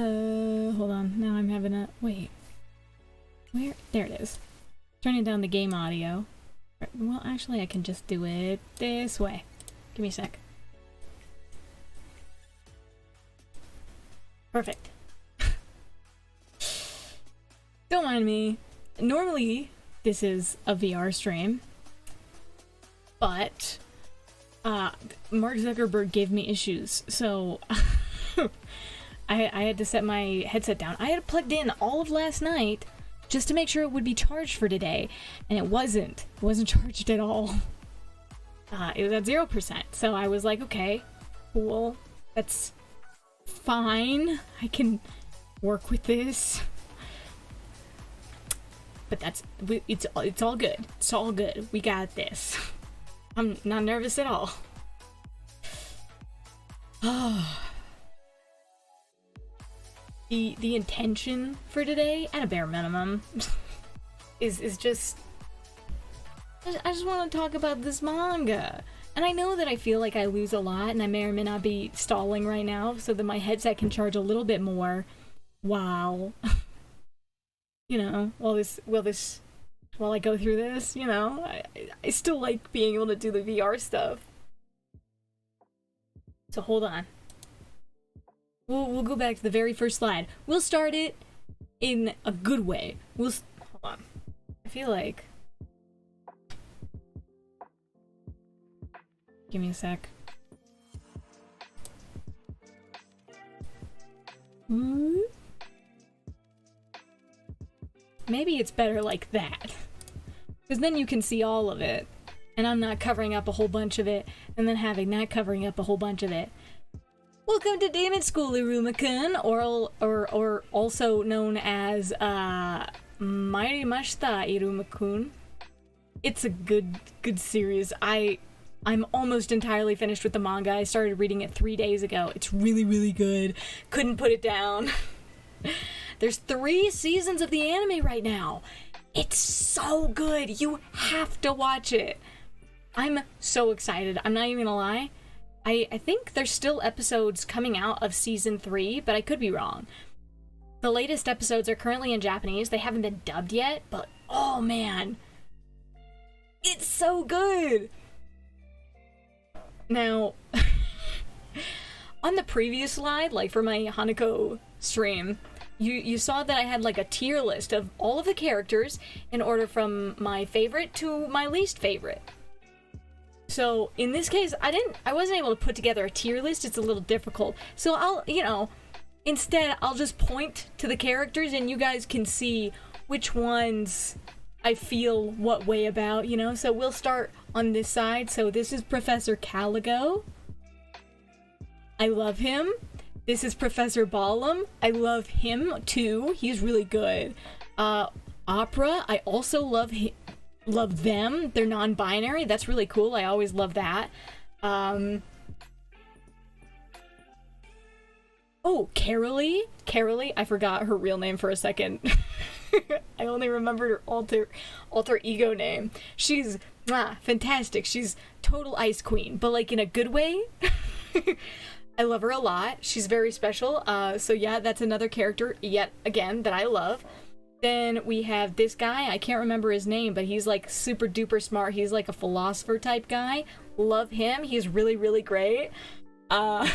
Hold on. Now I'm having a... Wait. Where? There it is. Turning down the game audio. Well, actually, I can just do it this way. Give me a sec. Perfect. Don't mind me. Normally, this is a VR stream. But, Mark Zuckerberg gave me issues, so... I had to set my headset down. I had it plugged in all of last night just to make sure it would be charged for today, and it wasn't. It wasn't charged at all. It was at 0%, so I was like, okay, cool, that's fine. I can work with this. But it's all good. It's all good. We got this. I'm not nervous at all. The intention for today, at a bare minimum, is just... I just want to talk about this manga. And I know that I feel like I lose a lot, and I may or may not be stalling right now, so that my headset can charge a little bit more while... you know, while I go through this, you know, I still like being able to do the VR stuff. So hold on. We'll go back to the very first slide. We'll start it in a good way. Hold on. I feel like... Give me a sec. Maybe it's better like that. Because then you can see all of it. And I'm not covering up a whole bunch of it, and then having that covering up a whole bunch of it. Welcome to Demon School, Iruma-kun, or also known as Mairimashita Iruma-kun. It's a good series. I'm almost entirely finished with the manga. I started reading it 3 days ago. It's really, really good. Couldn't put it down. There's 3 seasons of the anime right now. It's so good. You have to watch it. I'm so excited. I'm not even gonna lie. I think there's still episodes coming out of season 3, but I could be wrong. The latest episodes are currently in Japanese. They haven't been dubbed yet, but oh man. It's so good. Now, on the previous slide, like for my Hanako stream, you saw that I had like a tier list of all of the characters in order from my favorite to my least favorite. So in this case, I wasn't able to put together a tier list. It's a little difficult. So instead I'll just point to the characters and you guys can see which ones I feel what way about, you know? So we'll start on this side. So this is Professor Caligo. I love him. This is Professor Ballum. I love him too. He's really good. Opera, I also love them. They're non-binary. That's really cool. I always love that. Oh, Carolee. I forgot her real name for a second. I only remembered her alter ego name. She's fantastic. She's total ice queen, but like in a good way. I love her a lot. She's very special. So yeah, that's another character yet again that I love. Then we have this guy. I can't remember his name, but he's like super duper smart. He's like a philosopher type guy. Love him. He's really, really great. I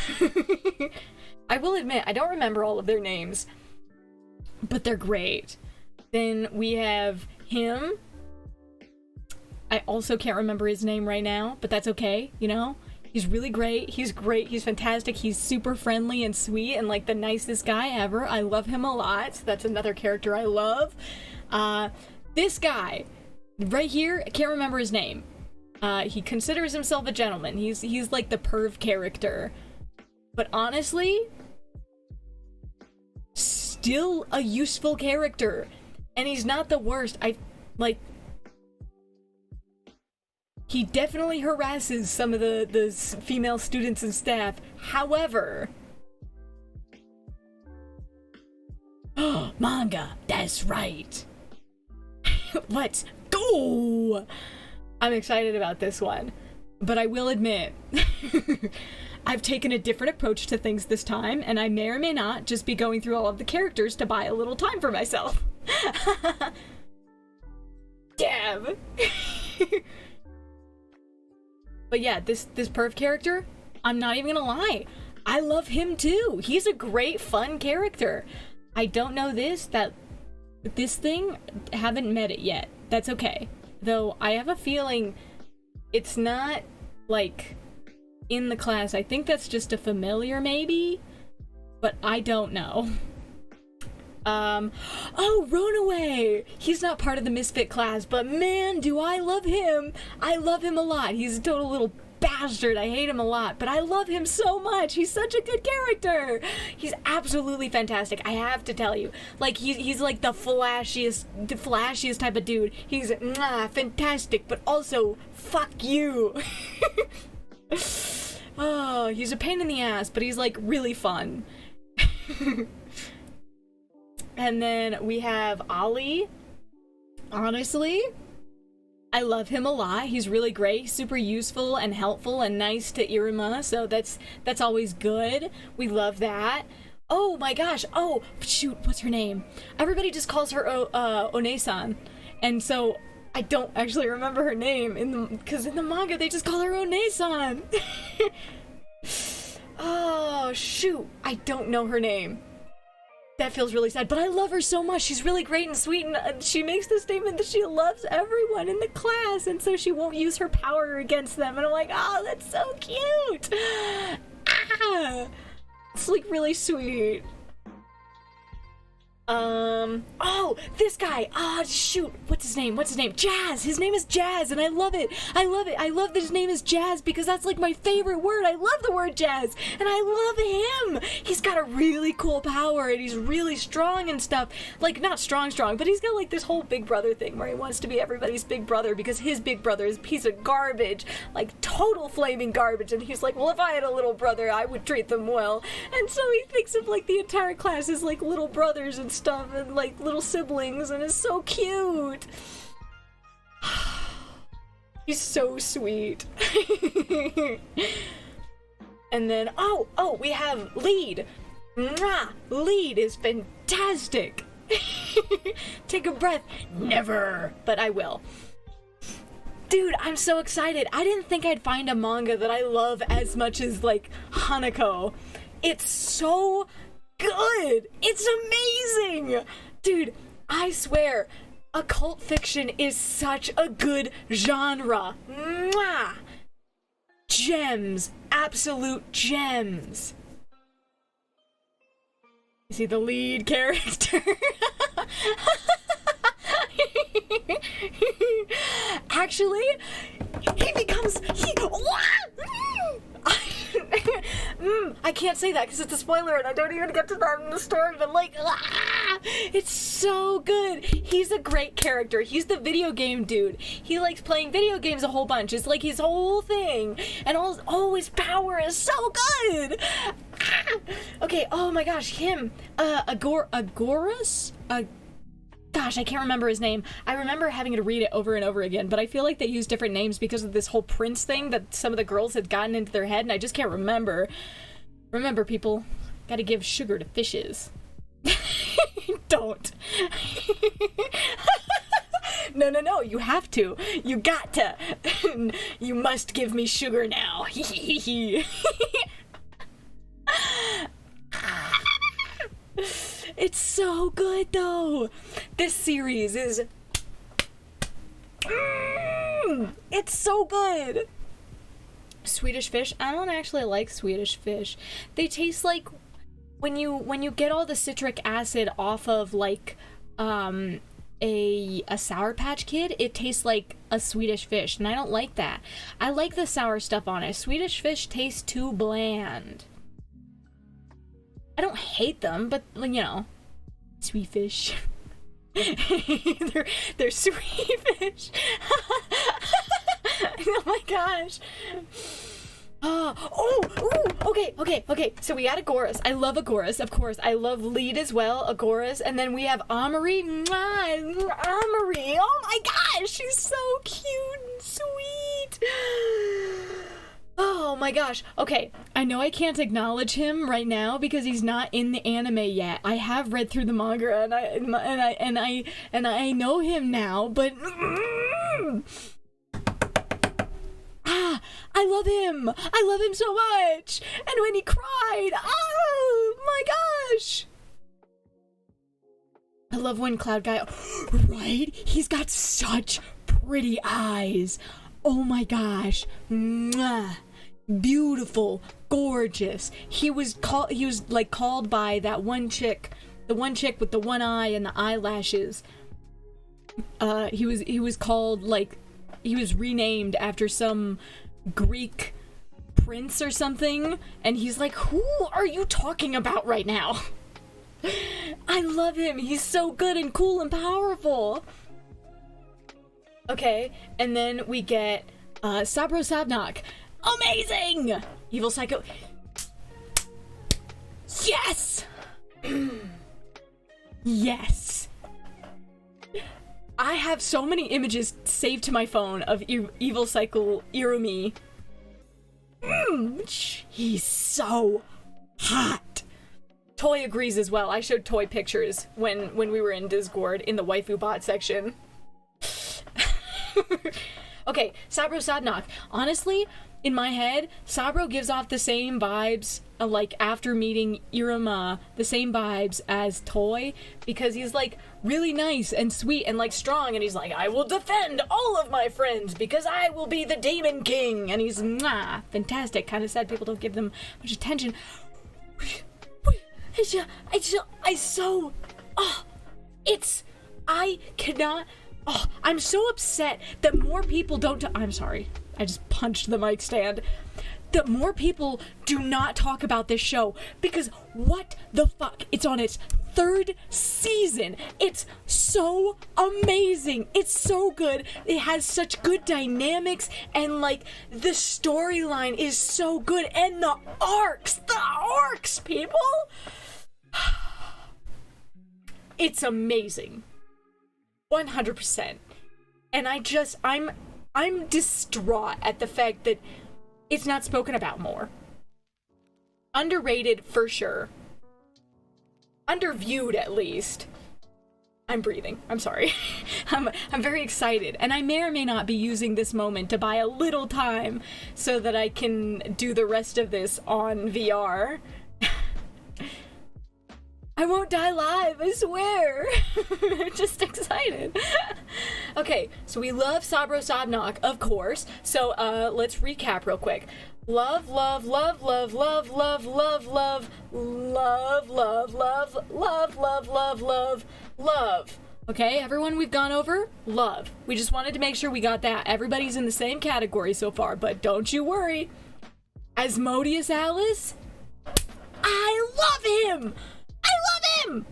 will admit, I don't remember all of their names, but they're great. Then we have him. I also can't remember his name right now, but that's okay, you know? He's really great. He's great. He's fantastic. He's super friendly and sweet and like the nicest guy ever. I love him a lot. So that's another character I love. This guy right here, I can't remember his name. He considers himself a gentleman. He's like the perv character. But honestly, still a useful character. And he's not the worst. He definitely harasses some of the female students and staff. However... Manga, that's right. Let's go! I'm excited about this one. But I will admit, I've taken a different approach to things this time, and I may or may not just be going through all of the characters to buy a little time for myself. Damn. But yeah, this perv character, I'm not even gonna lie, I love him too. He's a great, fun character. I don't know this thing, haven't met it yet. That's okay. Though I have a feeling it's not, like, in the class. I think that's just a familiar, maybe? But I don't know. Oh, Runaway! He's not part of the Misfit class, but man, do I love him! I love him a lot. He's a total little bastard. I hate him a lot, but I love him so much. He's such a good character. He's absolutely fantastic. I have to tell you, like, he's like the flashiest type of dude. He's fantastic, but also fuck you. Oh, he's a pain in the ass, but he's like really fun. And then we have Ollie. Honestly, I love him a lot. He's really great. He's super useful and helpful and nice to Iruma, so that's always good. We love that. Oh my gosh. Oh, shoot, what's her name? Everybody just calls her One-san. And so I don't actually remember her name because in the manga they just call her One-san. Oh, shoot. I don't know her name. That feels really sad, but I love her so much. She's really great and sweet, and she makes the statement that she loves everyone in the class, and so she won't use her power against them. And I'm like, oh, that's so cute. Ah, it's like really sweet. Oh, this guy. Ah, shoot. What's his name? Jazz. His name is Jazz, and I love it. I love that his name is Jazz because that's like my favorite word. I love the word Jazz, and I love him. He's got a really cool power, and he's really strong and stuff. Like, not strong, but he's got like this whole big brother thing where he wants to be everybody's big brother because his big brother is a piece of garbage, like total flaming garbage, and he's like, well, if I had a little brother, I would treat them well. And so he thinks of like the entire class as like little brothers and stuff, and like little siblings, and it's so cute. He's so sweet. And then oh, we have Lead. Mwah! Lead is fantastic. Take a breath. Never, but I will. Dude, I'm so excited. I didn't think I'd find a manga that I love as much as like Hanako. It's so good. It's amazing. Dude, I swear, occult fiction is such a good genre. Mwah! Gems. Absolute gems. You see the lead character? Actually, I can't say that because it's a spoiler and I don't even get to that in the story, but like, it's so good. He's a great character. He's the video game dude. He likes playing video games a whole bunch. It's like his whole thing, and all his power is so good. Okay, oh my gosh, him, Agorus? Gosh, I can't remember his name. I remember having to read it over and over again, but I feel like they use different names because of this whole prince thing that some of the girls had gotten into their head, and I just can't remember. Remember, people, gotta give sugar to fishes. Don't. No, you have to. You got to. You must give me sugar now. It's so good, though. This series is... it's so good. Swedish Fish? I don't actually like Swedish Fish. They taste like... When you get all the citric acid off of, like, a Sour Patch Kid, it tastes like a Swedish Fish, and I don't like that. I like the sour stuff on it. Swedish Fish tastes too bland. I don't hate them, but, you know, sweet fish. they're sweet fish. Oh my gosh. Okay. So we got Agorus. I love Agorus, of course. I love Lead as well, Agorus. And then we have Amari. Amari. Oh my gosh, she's so cute and sweet. Oh Oh my gosh. Okay, I know I can't acknowledge him right now because he's not in the anime yet. I have read through the manga and I know him now, but I love him. I love him so much. And when he cried, oh my gosh. I love when Cloud Guy, right? He's got such pretty eyes. Oh my gosh. Mwah. Beautiful, gorgeous. He was like called by that one chick, the one chick with the one eye and the eyelashes. He was called, like, he was renamed after some Greek prince or something, and he's like, who are you talking about right now? I love him. He's so good and cool and powerful. Okay, and then we get Sabro Sabnok. Amazing! Evil Psycho. Yes! Yes! I have so many images saved to my phone of Evil Cycle Irumi. He's so hot. Toy agrees as well. I showed Toy pictures when we were in Discord in the waifu bot section. Okay, Sabro Sadnok. Honestly, in my head, Sabro gives off the same vibes, like, after meeting Iruma, the same vibes as Toy, because he's, like, really nice and sweet and, like, strong, and he's like, I will defend all of my friends because I will be the Demon King, and he's, fantastic. Kind of sad people don't give them much attention. I cannot... Oh, I'm so upset that more people don't... I'm sorry. I just punched the mic stand. That more people do not talk about this show. Because what the fuck? It's on its 3rd season. It's so amazing. It's so good. It has such good dynamics. And, like, the storyline is so good. And the arcs, people! It's amazing. 100%. And I'm distraught at the fact that it's not spoken about more. Underrated for sure. Underviewed at least. I'm breathing. I'm sorry. I'm very excited, and I may or may not be using this moment to buy a little time so that I can do the rest of this on VR. I won't die live, I swear. I'm just excited. Okay, so we love Sabro Sabnok, of course. So let's recap real quick. Love, love, love, love, love, love, love, love, love, love, love, love, love, love, love, love. Okay, everyone we've gone over? Love. We just wanted to make sure we got that. Everybody's in the same category so far, but don't you worry. Asmodeus Alice? I love him! I love him!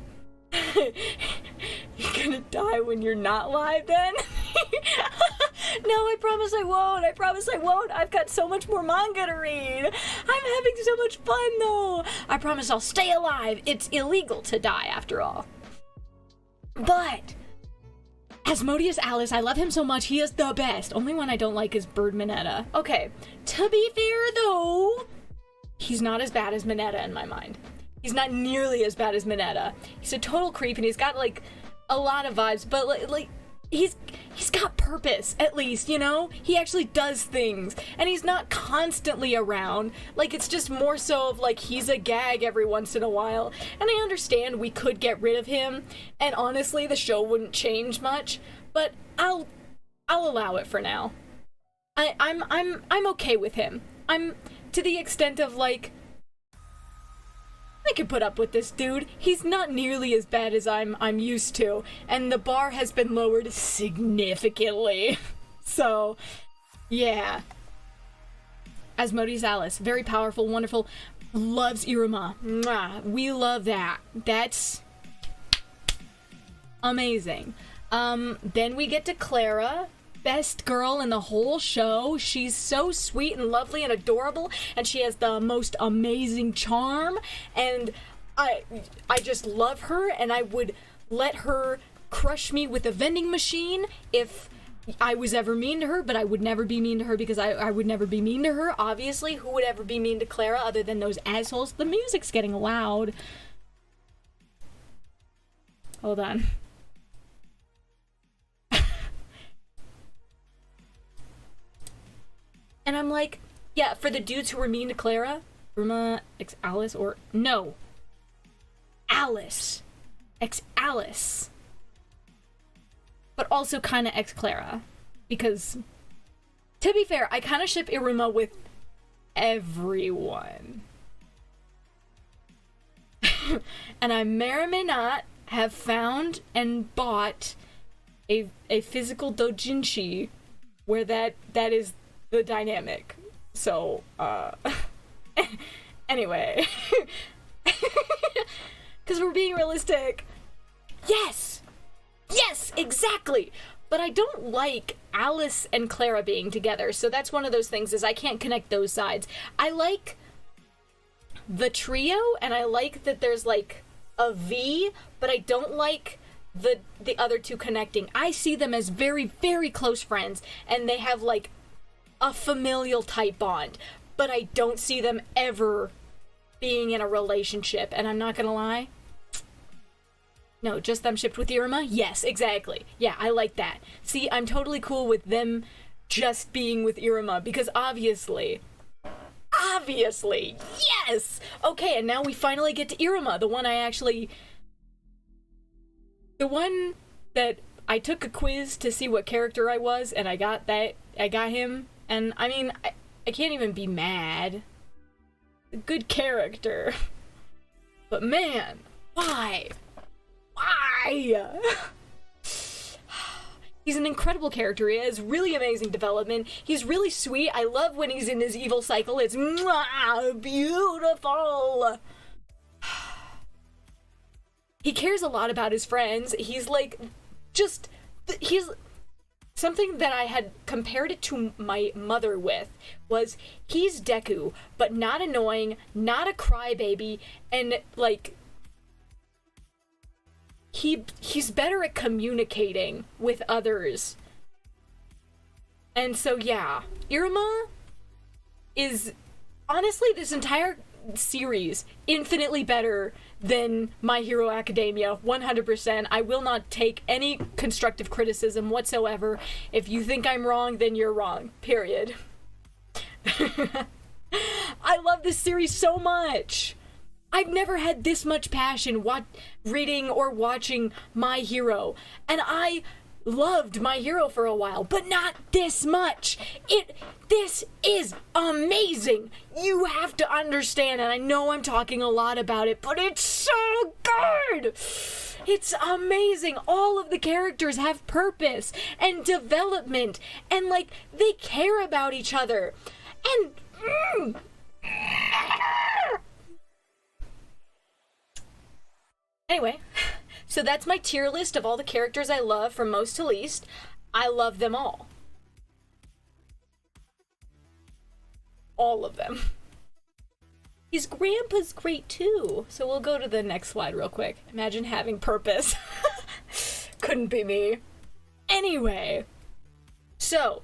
You're gonna die when you're not live then? No, I promise I won't. I promise I won't. I've got so much more manga to read. I'm having so much fun though. I promise I'll stay alive. It's illegal to die after all. But Asmodeus Alice, I love him so much. He is the best. Only one I don't like is Bird Mineta. Okay, to be fair though, he's not as bad as Mineta in my mind. He's not nearly as bad as Mineta. He's a total creep, and he's got, like, a lot of vibes, but, like, he's got purpose, at least, you know? He actually does things, and he's not constantly around. Like, it's just more so of, like, he's a gag every once in a while, and I understand we could get rid of him, and honestly, the show wouldn't change much, but I'll allow it for now. I'm okay with him. I'm, to the extent of, like, I can put up with this dude. He's not nearly as bad as I'm used to, and the bar has been lowered significantly. So, yeah. Asmodeus Alice, very powerful, wonderful, loves Iruma. Mwah. We love that. That's amazing. Then we get to Clara. Best girl in the whole show. She's so sweet and lovely and adorable, and she has the most amazing charm, and I just love her, and I would let her crush me with a vending machine if I was ever mean to her, but I would never be mean to her because I would never be mean to her. Obviously, who would ever be mean to Clara other than those assholes? The music's getting loud. Hold on. And I'm like, yeah, for the dudes who were mean to Clara, Iruma x Alice, or no, Alice x Alice, but also kind of ex Clara, because to be fair, I kind of ship Iruma with everyone. And I may or may not have found and bought a physical doujinshi where that is the dynamic. So, anyway. Because we're being realistic. Yes! Yes, exactly! But I don't like Alice and Clara being together, so that's one of those things, is I can't connect those sides. I like the trio, and I like that there's, like, a V, but I don't like the other two connecting. I see them as very, very close friends, and they have, like, a familial type bond, but I don't see them ever being in a relationship, and I'm not gonna lie. No, just them shipped with Iruma? Yes, exactly. Yeah, I like that. See, I'm totally cool with them just being with Iruma, because obviously, yes! Okay, and now we finally get to Iruma, the one that I took a quiz to see what character I was, and I got him, and I mean, I can't even be mad. A good character. But man, why? Why? He's an incredible character. He has really amazing development. He's really sweet. I love when he's in his evil cycle. It's beautiful. He cares a lot about his friends. He's like, he's something that I had compared it to my mother with was he's Deku, but not annoying, not a crybaby, and like he's better at communicating with others. And so yeah, Iruma is honestly this entire series infinitely better than My Hero Academia, 100%. I will not take any constructive criticism whatsoever. If you think I'm wrong, then you're wrong. Period. I love this series so much. I've never had this much passion reading or watching My Hero. And I loved My Hero for a while, but not this much. This is amazing. You have to understand, and I know I'm talking a lot about it, but it's so good. It's amazing. All of the characters have purpose and development, and like they care about each other. And anyway, so that's my tier list of all the characters I love from most to least. I love them all. All of them. His grandpa's great too. So we'll go to the next slide real quick. Imagine having purpose. Couldn't be me. Anyway. So,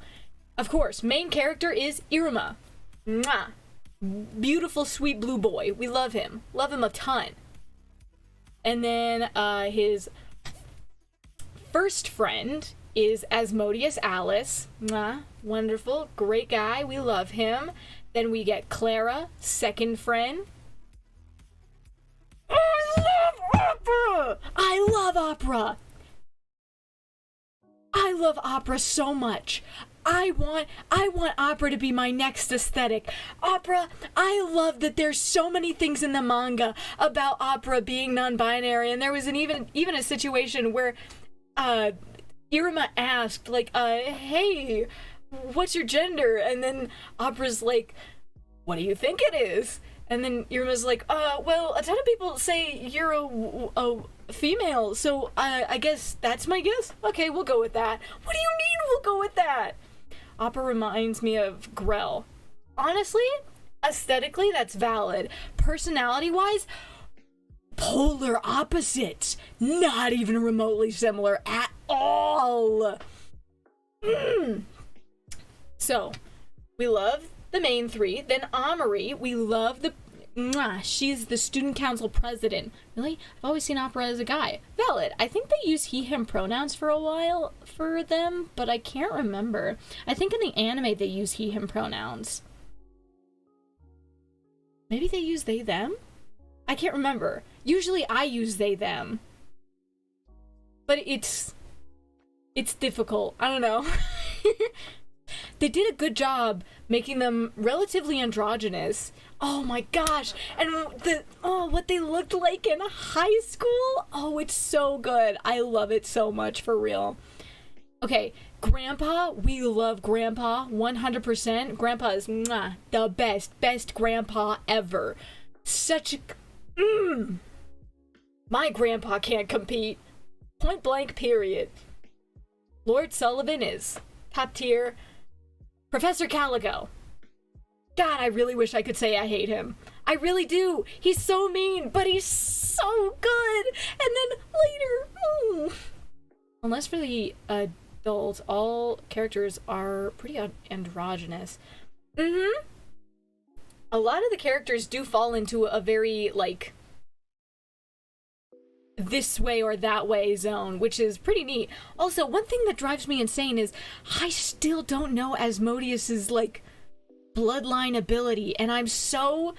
of course, main character is Iruma. Mwah. Beautiful, sweet blue boy. We love him. Love him a ton. And then his first friend is Asmodeus Alice. Mwah. Wonderful. Great guy. We love him. Then we get Clara, second friend. I love opera! I love opera! I love opera so much. I want opera to be my next aesthetic. Opera, I love that there's so many things in the manga about opera being non-binary, and there was even a situation where Iruma asked, like, hey, what's your gender? And then Opera's like, what do you think it is? And then Iruma's like, well, a ton of people say you're a female, so I guess that's my guess? Okay, we'll go with that. What do you mean we'll go with that? Opera reminds me of Grell. Honestly, aesthetically, that's valid. Personality-wise, polar opposites. Not even remotely similar at all. So, we love the main three. Then Amari, we love the... she's the student council president. Really? I've always seen Opera as a guy. Valid. I think they use he, him pronouns for a while for them, but I can't remember. I think in the anime they use he, him pronouns. Maybe they use they, them? I can't remember. Usually I use they, them. But it's difficult. I don't know. They did a good job making them relatively androgynous. Oh my gosh. And what they looked like in high school. Oh, it's so good. I love it so much, for real. Okay, Grandpa, we love Grandpa 100%. Grandpa is the best grandpa ever. Such a... My grandpa can't compete. Point blank, period. Lord Sullivan is top tier. Professor Calico. God, I really wish I could say I hate him. I really do. He's so mean, but he's so good. And then later... Unless for the adults, all characters are pretty androgynous. A lot of the characters do fall into a very, like, this way or that way zone, which is pretty neat. Also, one thing that drives me insane is I still don't know Asmodeus's, like, bloodline ability, and I'm so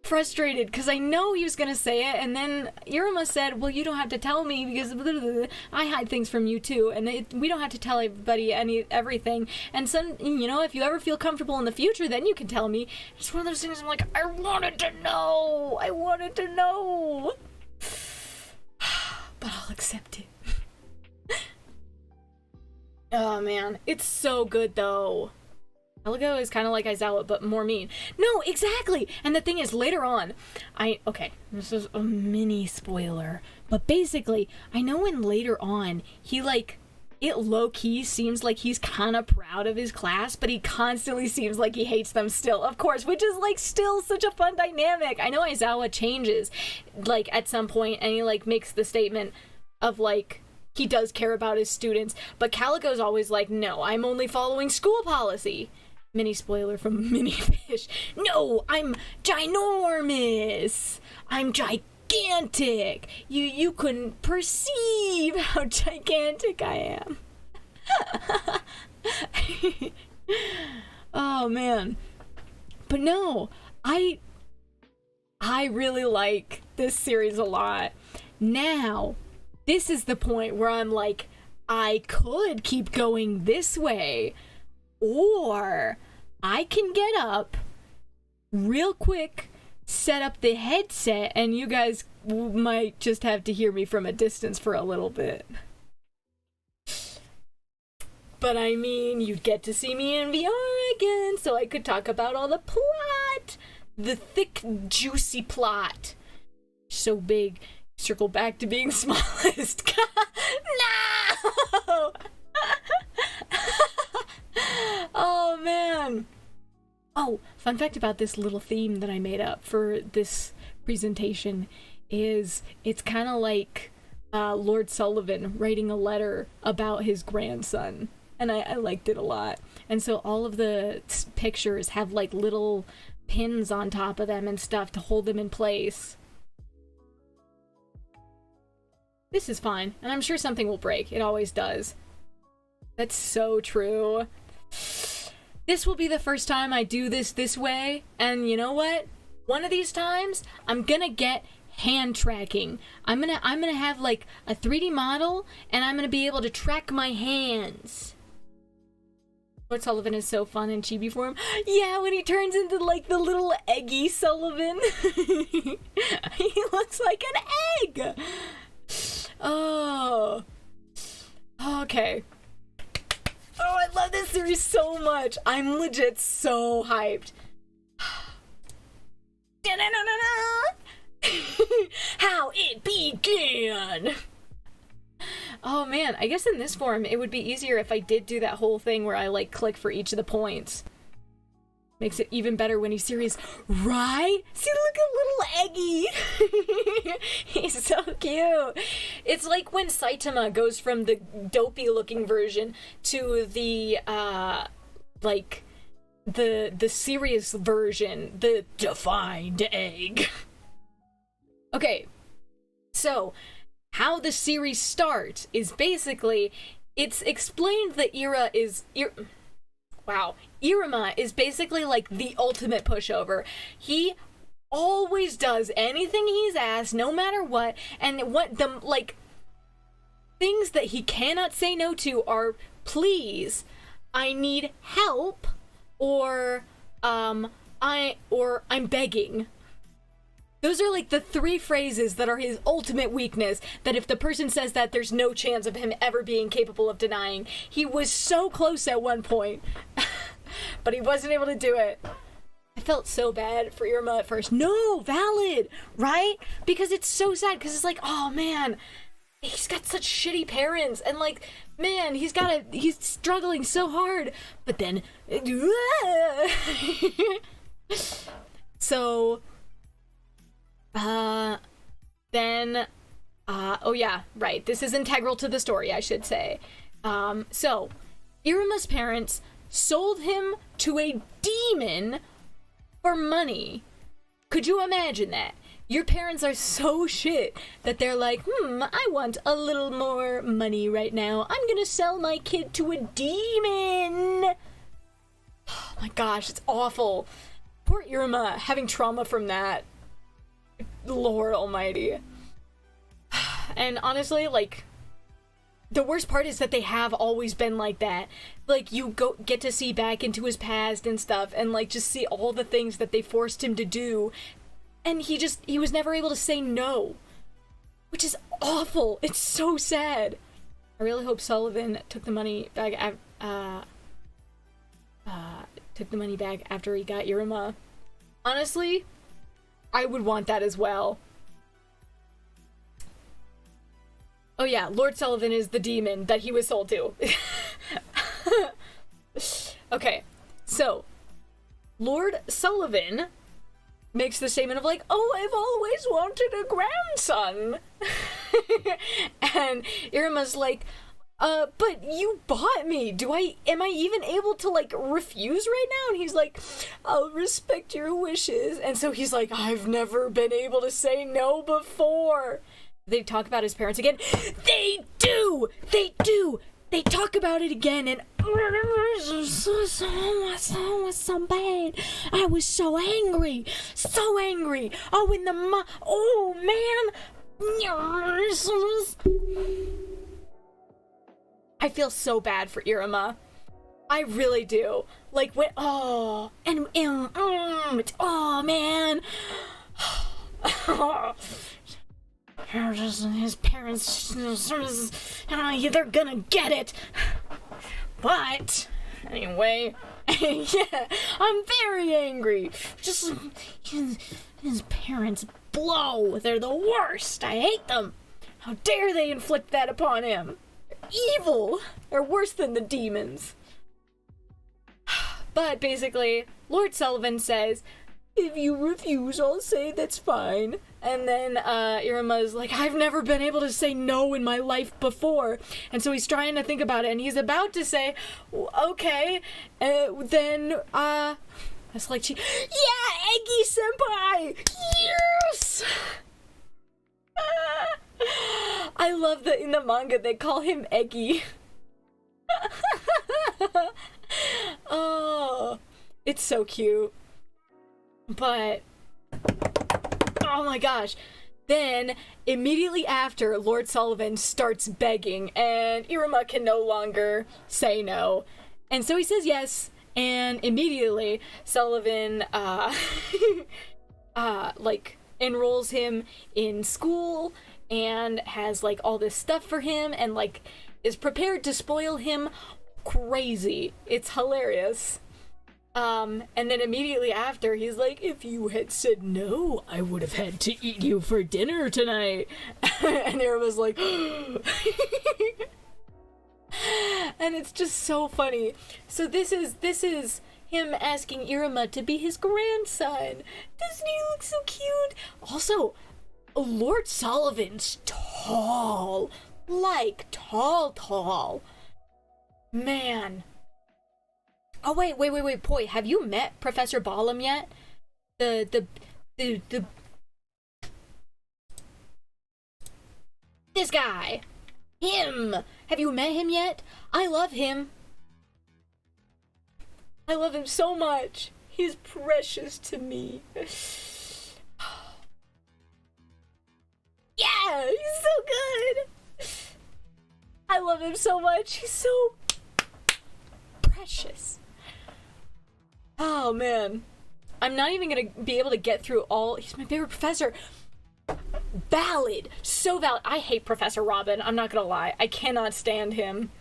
frustrated because I know he was gonna say it, and then Iruma said, well, you don't have to tell me because I hide things from you too, and we don't have to tell everybody everything, and some, you know, if you ever feel comfortable in the future, then you can tell me. It's one of those things I'm like, I wanted to know, but I'll accept it. Oh man, it's so good though. Calico is kind of like Aizawa, but more mean. No, exactly! And the thing is, later on, okay, this is a mini spoiler, but basically, I know when later on, he, like, it low-key seems like he's kind of proud of his class, but he constantly seems like he hates them still, of course, which is, like, still such a fun dynamic. I know Aizawa changes, like, at some point, and he, like, makes the statement of, like, he does care about his students, but Calico's always like, no, I'm only following school policy. Mini spoiler from Mini Fish. No, I'm ginormous. I'm gigantic. You couldn't perceive how gigantic I am. Oh man. But no, I really like this series a lot. Now, this is the point where I'm like, I could keep going this way, or I can get up real quick, set up the headset, and you guys might just have to hear me from a distance for a little bit. But I mean, you'd get to see me in VR again, so I could talk about all the plot. The thick, juicy plot. So big. Circle back to being smallest. No! Oh, man. Oh, fun fact about this little theme that I made up for this presentation is it's kind of like Lord Sullivan writing a letter about his grandson. And I liked it a lot. And so all of the pictures have like little pins on top of them and stuff to hold them in place. This is fine, and I'm sure something will break. It always does. That's so true. This will be the first time I do this way, and you know what? One of these times, I'm gonna get hand tracking. I'm gonna have like a 3D model, and I'm gonna be able to track my hands. Lord Sullivan is so fun in chibi form. Yeah, when he turns into like the little eggy Sullivan. He looks like an egg! Oh. Okay. Oh, I love this series so much. I'm legit so hyped. How it began. Oh man, I guess in this form it would be easier if I did do that whole thing where I like click for each of the points. Makes it even better when he's serious, right? See, look at little Eggy. He's so cute. It's like when Saitama goes from the dopey looking version to the like the serious version, the defined egg. Okay, so how the series starts is basically, it's explained that Iruma is basically like the ultimate pushover. He always does anything he's asked, no matter what, and what the, like, things that he cannot say no to are, please, I need help, or I'm begging. Those are like the 3 phrases that are his ultimate weakness, that if the person says that, there's no chance of him ever being capable of denying. He was so close at one point, but he wasn't able to do it. I felt so bad for Iruma at first. No, valid, right? Because it's so sad, because it's like, oh man, he's got such shitty parents, and like, man, he's struggling so hard, but then, so, oh yeah, right, this is integral to the story, I should say. So, Iruma's parents sold him to a demon for money. Could you imagine that? Your parents are so shit that they're like, I want a little more money right now. I'm gonna sell my kid to a demon. Oh my gosh, it's awful. Poor Iruma having trauma from that. Lord almighty. And honestly, like, the worst part is that they have always been like that. Like, you get to see back into his past and stuff, and like just see all the things that they forced him to do, and he was never able to say no, which is awful. It's so sad. I really hope Sullivan took the money back after he got Iruma. Honestly, I would want that as well. Oh yeah, Lord Sullivan is the demon that he was sold to. Okay, so Lord Sullivan makes the statement of like, oh, I've always wanted a grandson. And Iruma's like, but you bought me. Am I even able to like refuse right now? And he's like, I'll respect your wishes. And so he's like, I've never been able to say no before. They talk about his parents again. They do. They talk about it again, and it was so bad. I was so angry. Oh, in the oh man. I feel so bad for Iruma. I really do. Like when oh man. His parents, they're gonna get it. But anyway, yeah, I'm very angry. Just his parents blow. They're the worst. I hate them. How dare they inflict that upon him? They're evil. They're worse than the demons. But basically, Lord Sullivan says, if you refuse, I'll say that's fine. And then Iruma's like, I've never been able to say no in my life before. And so he's trying to think about it, and he's about to say, okay, then, it's like, yeah, Eggy senpai! Yes! I love that in the manga they call him Eggy. Oh, it's so cute. But, oh my gosh. Then, immediately after, Lord Sullivan starts begging, and Iruma can no longer say no. And so he says yes, and immediately Sullivan, like, enrolls him in school, and has, like, all this stuff for him, and, like, is prepared to spoil him crazy. It's hilarious. And then immediately after, he's like, if you had said no, I would have had to eat you for dinner tonight. And Iruma's like, and it's just so funny. So this is him asking Iruma to be his grandson. Doesn't he look so cute? Also, Lord Sullivan's tall. Like, tall. Man. Oh, wait, Poi, have you met Professor Ballum yet? The This guy. Him. Have you met him yet? I love him. I love him so much. He's precious to me. Yeah, he's so good. I love him so much. He's so precious. Oh, man. I'm not even gonna be able to get through all... He's my favorite professor. Valid. So valid. I hate Professor Robin. I'm not gonna lie. I cannot stand him.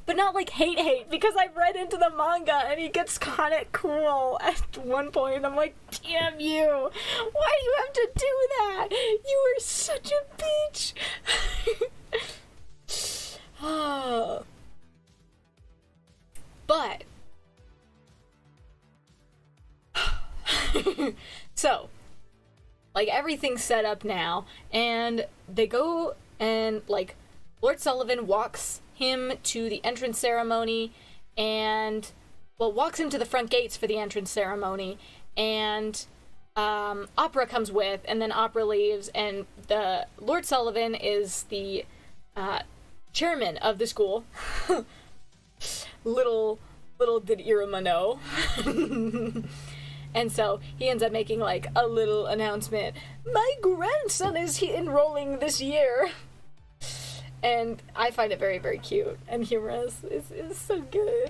But not like hate, because I've read into the manga and he gets kind of cool at one point. I'm like, damn you. Why do you have to do that? You are such a bitch. But so, like, everything's set up now, and they go and, like, Lord Sullivan walks him to the entrance ceremony, and, well, walks him to the front gates for the entrance ceremony, and Opera comes with, and then Opera leaves, and the Lord Sullivan is the chairman of the school. little did Iruma know. And so he ends up making, like, a little announcement. My grandson is enrolling this year. And I find it very, very cute and humorous. It's so good.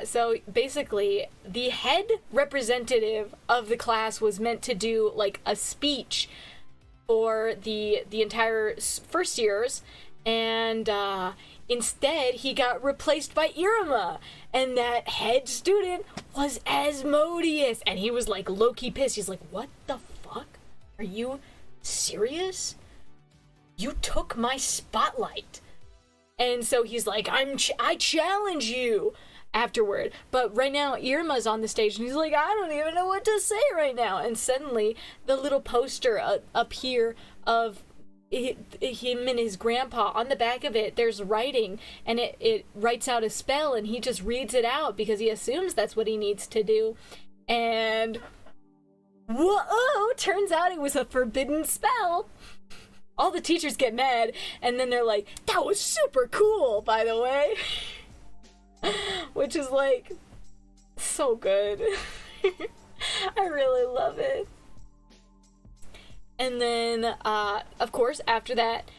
So basically, the head representative of the class was meant to do, like, a speech for the entire first years, and instead he got replaced by Iruma, and that head student was Asmodeus, and he was, like, low-key pissed. He's like, what the fuck? Are you serious? You took my spotlight. And so he's like, I challenge you afterward. But right now, Iruma's on the stage, and he's like, I don't even know what to say right now. And suddenly, the little poster up here of him and his grandpa, on the back of it, there's writing, and it writes out a spell, and he just reads it out because he assumes that's what he needs to do. And whoa, turns out it was a forbidden spell. All the teachers get mad, and then they're like, that was super cool, by the way. Which is, like, so good. I really love it. And then, of course, after that,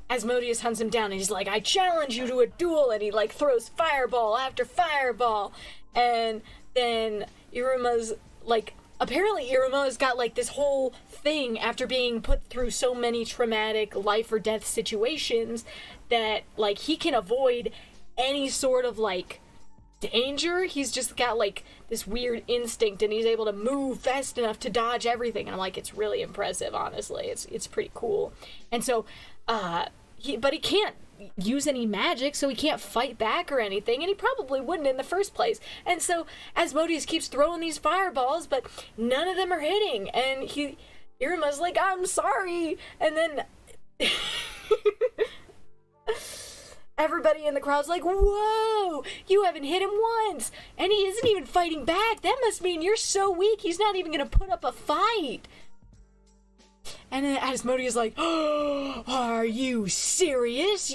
Asmodeus hunts him down, and he's like, I challenge you to a duel, and he, like, throws fireball after fireball. And then Iruma's, like, apparently Iruma's got, like, this whole thing after being put through so many traumatic life or death situations that, like, he can avoid any sort of, like, danger. He's just got, like, this weird instinct, and he's able to move fast enough to dodge everything. And I'm like, it's really impressive, honestly. It's pretty cool. And so, he can't use any magic, so he can't fight back or anything, and he probably wouldn't in the first place. And so Asmodeus keeps throwing these fireballs, but none of them are hitting. And Iruma's like, I'm sorry. And then everybody in the crowd's like, whoa, you haven't hit him once, and he isn't even fighting back. That must mean you're so weak, he's not even gonna put up a fight. And then Asmodeus is like, oh, are you serious?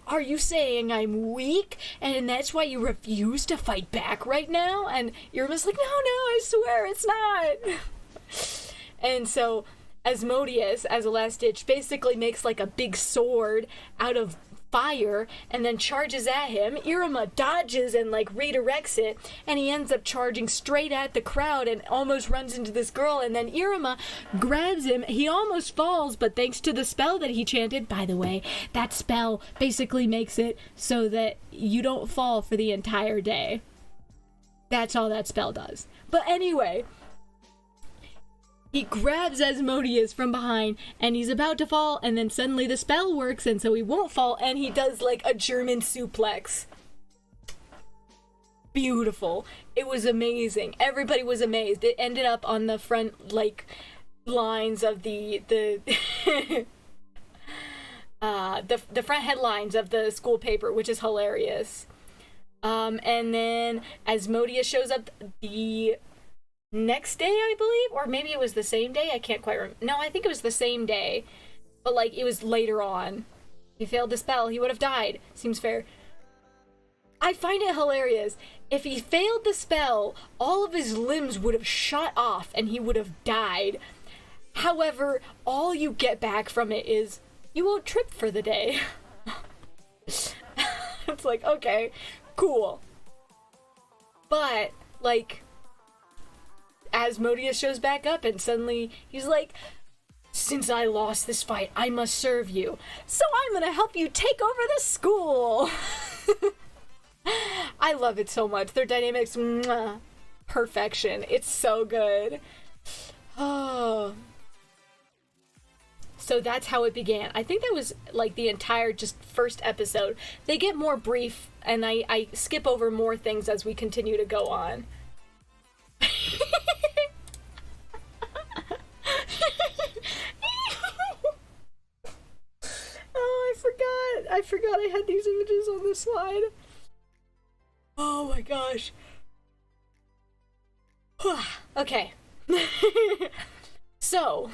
Are you saying I'm weak, and that's why you refuse to fight back right now? And Iruma's like, no, I swear it's not. And so Asmodeus, as a last ditch, basically makes, like, a big sword out of fire and then charges at him. Iruma dodges and, like, redirects it, and he ends up charging straight at the crowd and almost runs into this girl, and then Iruma grabs him. He almost falls, but thanks to the spell that he chanted, by the way, that spell basically makes it so that you don't fall for the entire day. That's all that spell does. But anyway, he grabs Asmodeus from behind, and he's about to fall, and then suddenly the spell works, and so he won't fall, and he does, like, a German suplex. Beautiful. It was amazing. Everybody was amazed. It ended up on the front, like, lines of the front headlines of the school paper, which is hilarious. And then Asmodeus shows up the next day, I believe, or maybe it was the same day. I can't quite remember. No, I think it was the same day, but like it was later on. He failed the spell. He would have died. Seems fair. I find it hilarious. If he failed the spell, all of his limbs would have shot off and he would have died. However, all you get back from it is you won't trip for the day. It's like, okay, cool. But, like, Asmodeus shows back up and suddenly he's like, since I lost this fight, I must serve you. So I'm gonna help you take over the school. I love it so much. Their dynamics, mwah, perfection. It's so good. Oh. So that's how it began. I think that was like the entire just first episode. They get more brief and I skip over more things as we continue to go on. Oh, I forgot I had these images on the slide. Oh my gosh. Okay. So,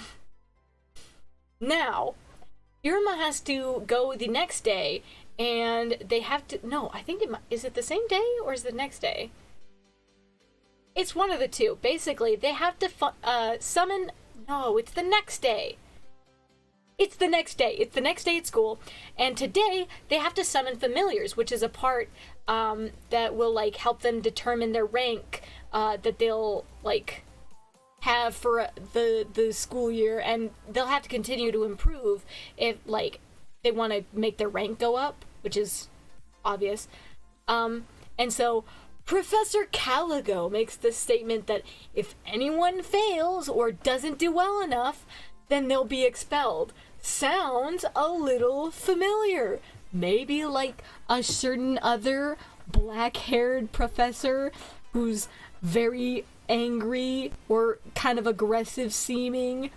now, Iruma has to go the next day, and they have to, no, I think is it the same day, or is it the next day? It's one of the two. Basically, they have to summon, no, it's the next day. It's the next day. It's the next day at school, and today, they have to summon familiars, which is a part, that will, like, help them determine their rank, that they'll, like, have for the school year, and they'll have to continue to improve if, like, they want to make their rank go up, which is obvious. And so Professor Caligo makes the statement that if anyone fails or doesn't do well enough, then they'll be expelled. Sounds a little familiar. Maybe like a certain other black-haired professor who's very angry or kind of aggressive seeming.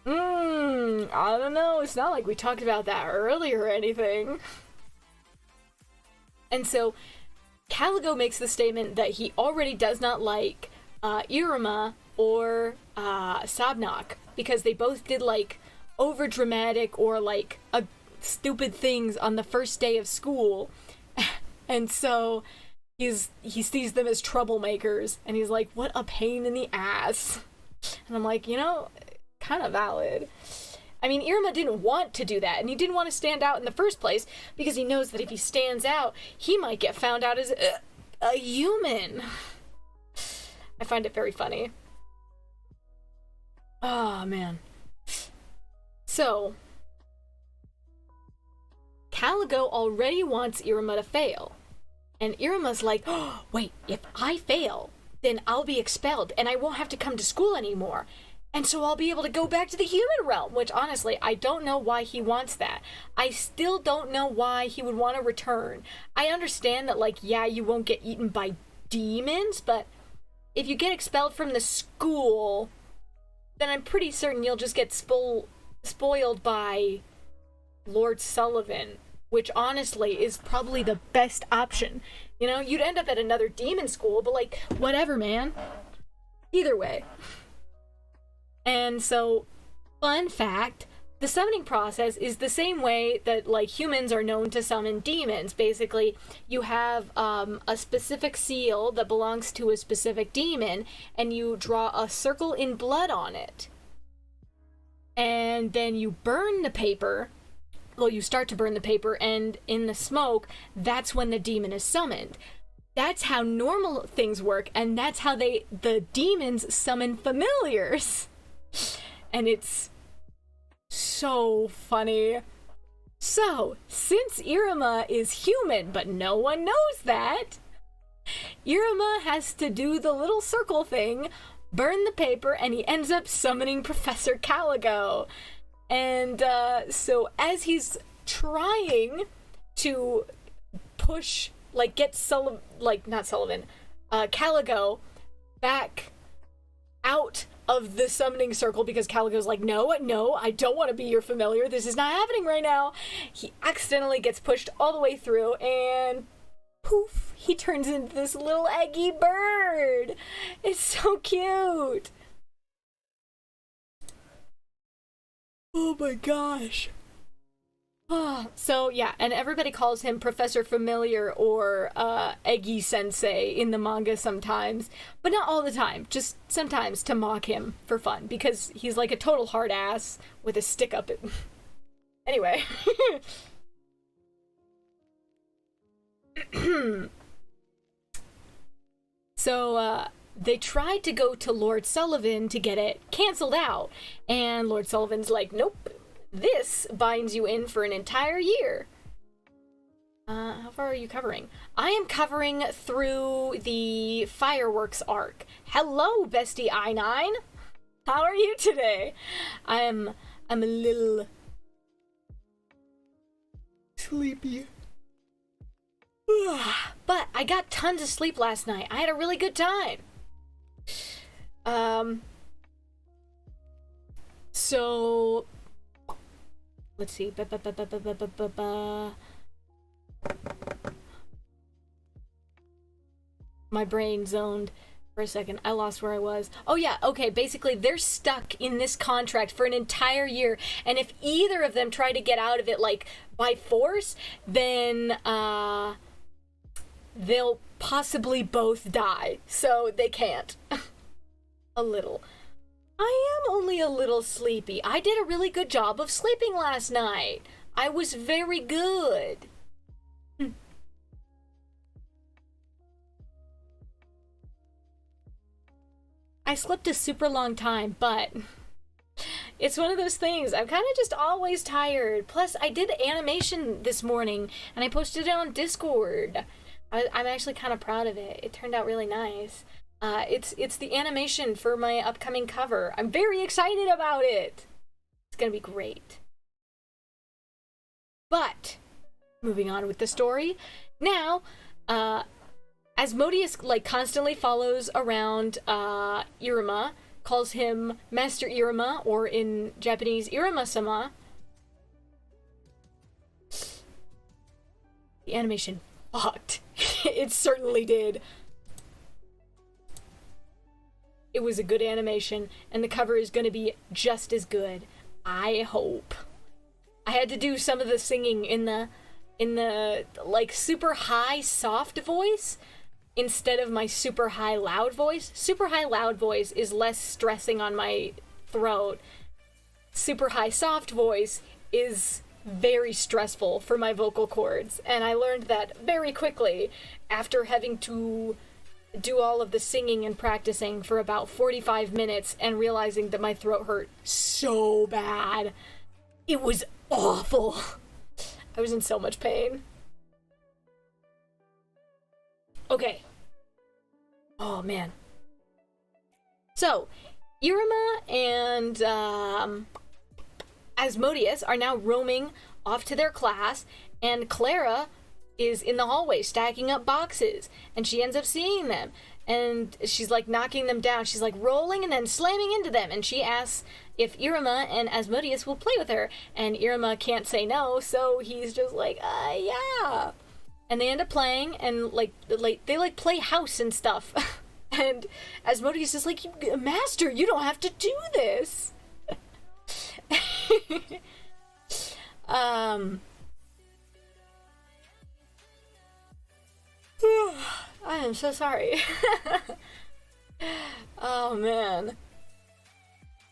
I don't know. It's not like we talked about that earlier or anything. And so Caligo makes the statement that he already does not like Iruma or Sabnok because they both did like over dramatic or like stupid things on the first day of school. And so he sees them as troublemakers, and he's like, what a pain in the ass. And I'm like, you know, kind of valid. I mean, Iruma didn't want to do that, and he didn't want to stand out in the first place, because he knows that if he stands out, he might get found out as a human. I find it very funny. Oh, man. So, Caligo already wants Iruma to fail. And Iruma's like, oh, wait, if I fail, then I'll be expelled and I won't have to come to school anymore. And so I'll be able to go back to the human realm, which honestly, I don't know why he wants that. I still don't know why he would want to return. I understand that, like, yeah, you won't get eaten by demons, but if you get expelled from the school, then I'm pretty certain you'll just get spoiled by Lord Sullivan, which honestly is probably the best option. You know, you'd end up at another demon school, but like, whatever, man. Either way. And so, fun fact, the summoning process is the same way that, like, humans are known to summon demons. Basically, you have a specific seal that belongs to a specific demon, and you draw a circle in blood on it. And then you burn the paper. Well, you start to burn the paper, and in the smoke, that's when the demon is summoned. That's how normal things work, and that's how the demons summon familiars. And it's so funny. So, since Iruma is human, but no one knows that, Iruma has to do the little circle thing burn the paper, and he ends up summoning Professor Caligo. And so as he's trying to push, like, get Caligo back out of the summoning circle, because Caligo's like, no, I don't want to be your familiar. This is not happening right now. He accidentally gets pushed all the way through, and poof, he turns into this little eggy bird. It's so cute. Oh my gosh. So yeah, and everybody calls him Professor Familiar or Eggy Sensei in the manga sometimes, but not all the time, just sometimes to mock him for fun, because he's like a total hard ass with a stick up it. Anyway. So they tried to go to Lord Sullivan to get it canceled out, and Lord Sullivan's like, nope. This binds you in for an entire year. How far are you covering? I am covering through the fireworks arc. Hello, bestie I9. How are you today? I'm a little sleepy. But I got tons of sleep last night. I had a really good time. So let's see. My brain zoned for a second. I lost where I was. Oh yeah, okay, basically they're stuck in this contract for an entire year, and if either of them try to get out of it, like, by force, then they'll possibly both die. So they can't. A little. I am only a little sleepy. I did a really good job of sleeping last night. I was very good. I slept a super long time, but it's one of those things. I'm kind of just always tired. Plus, I did animation this morning, and I posted it on Discord. I'm actually kind of proud of it. It turned out really nice. It's the animation for my upcoming cover. I'm very excited about it. It's gonna be great. But moving on with the story now, Asmodeus like constantly follows around Iruma, calls him Master Iruma, or in Japanese Iruma-sama. The animation fucked. It certainly did. It was a good animation, and the cover is going to be just as good. I hope. I had to do some of the singing in the like super high soft voice instead of my super high loud voice. Super high loud voice is less stressing on my throat. Super high soft voice is very stressful for my vocal cords, and I learned that very quickly after having to do all of the singing and practicing for about 45 minutes and realizing that my throat hurt so bad. It was awful. I was in so much pain. Okay. Oh man. So, Iruma and Asmodeus are now roaming off to their class, and Clara is in the hallway stacking up boxes, and she ends up seeing them, and she's like knocking them down. She's like rolling and then slamming into them, and she asks if Iruma and Asmodeus will play with her, and Iruma can't say no, so he's just like, yeah. And they end up playing, and they play house and stuff. And Asmodeus is like, Master, you don't have to do this. I am so sorry. Oh man.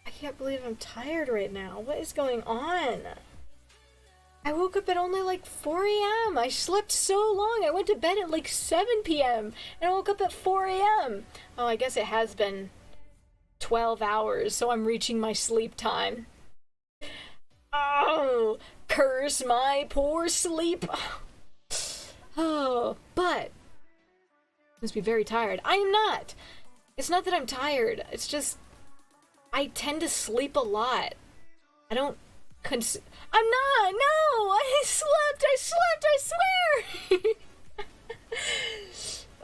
I can't believe I'm tired right now. What is going on? I woke up at only like 4 a.m. I slept so long. I went to bed at like 7 p.m. and I woke up at 4 a.m. Oh, I guess it has been 12 hours, so I'm reaching my sleep time. Oh, curse my poor sleep. Oh, but must be very tired. I am not. It's not that I'm tired. It's just I tend to sleep a lot. I don't I'm not. No, I slept. I swear.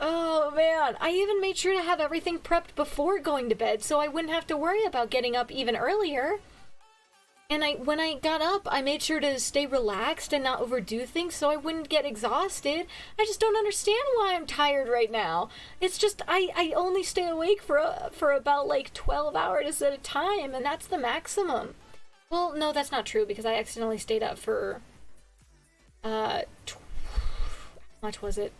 Oh man, I even made sure to have everything prepped before going to bed so I wouldn't have to worry about getting up even earlier. And when I got up, I made sure to stay relaxed and not overdo things so I wouldn't get exhausted. I just don't understand why I'm tired right now. It's just I only stay awake for about like 12 hours at a time, and that's the maximum. Well, no, that's not true because I accidentally stayed up for how much was it?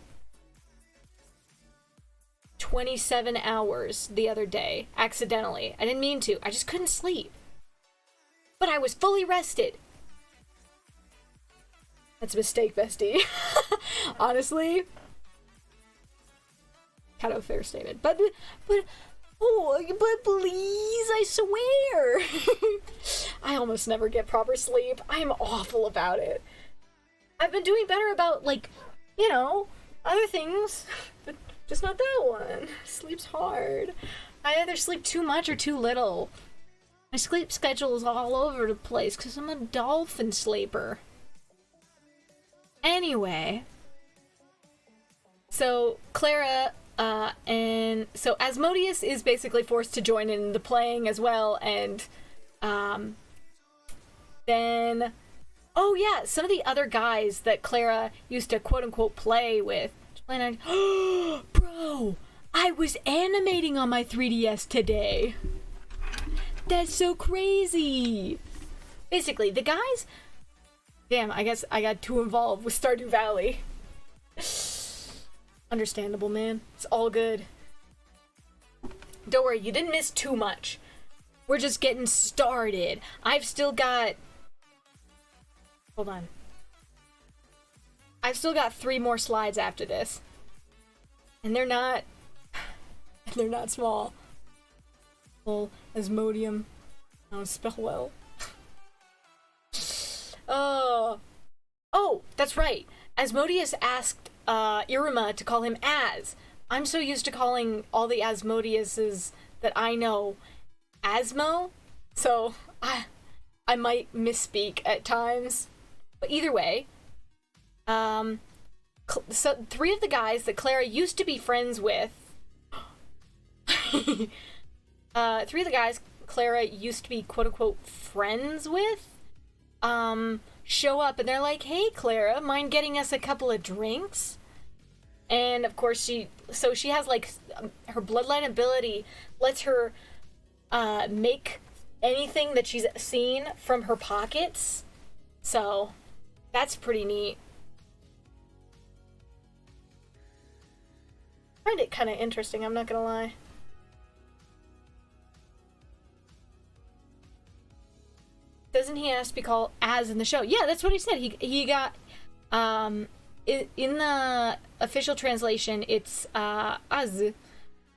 27 hours the other day, accidentally. I didn't mean to. I just couldn't sleep. But I was fully rested. That's a mistake, bestie. Honestly. Kind of a fair statement. But please, I swear. I almost never get proper sleep. I'm awful about it. I've been doing better about, like, you know, other things, but just not that one. Sleep's hard. I either sleep too much or too little. My sleep schedule is all over the place because I'm a dolphin sleeper. Anyway. So, Clara, and so Asmodeus is basically forced to join in the playing as well, and, then, oh yeah, some of the other guys that Clara used to quote-unquote play with, bro, I was animating on my 3DS today. That's so crazy. Basically, the guys... Damn, I guess I got too involved with Stardew Valley. Understandable, man. It's all good. Don't worry, you didn't miss too much. We're just getting started. I've still got... Hold on. I've still got 3 more slides after this. And they're not... They're not small. Well, Asmodium. I don't spell well. Oh, that's right. Asmodeus asked Iruma to call him As. I'm so used to calling all the Asmodeuses that I know Asmo, so I might misspeak at times. But either way, so 3 of the guys that Clara used to be friends with 3 of the guys Clara used to be quote-unquote friends with, show up and they're like, hey Clara, mind getting us a couple of drinks? And of course she has like, her bloodline ability lets her, make anything that she's seen from her pockets. So, that's pretty neat. I find it kind of interesting, I'm not gonna lie. Doesn't he ask to be called As in the show? Yeah, that's what he said. He got, in the official translation, it's, Az,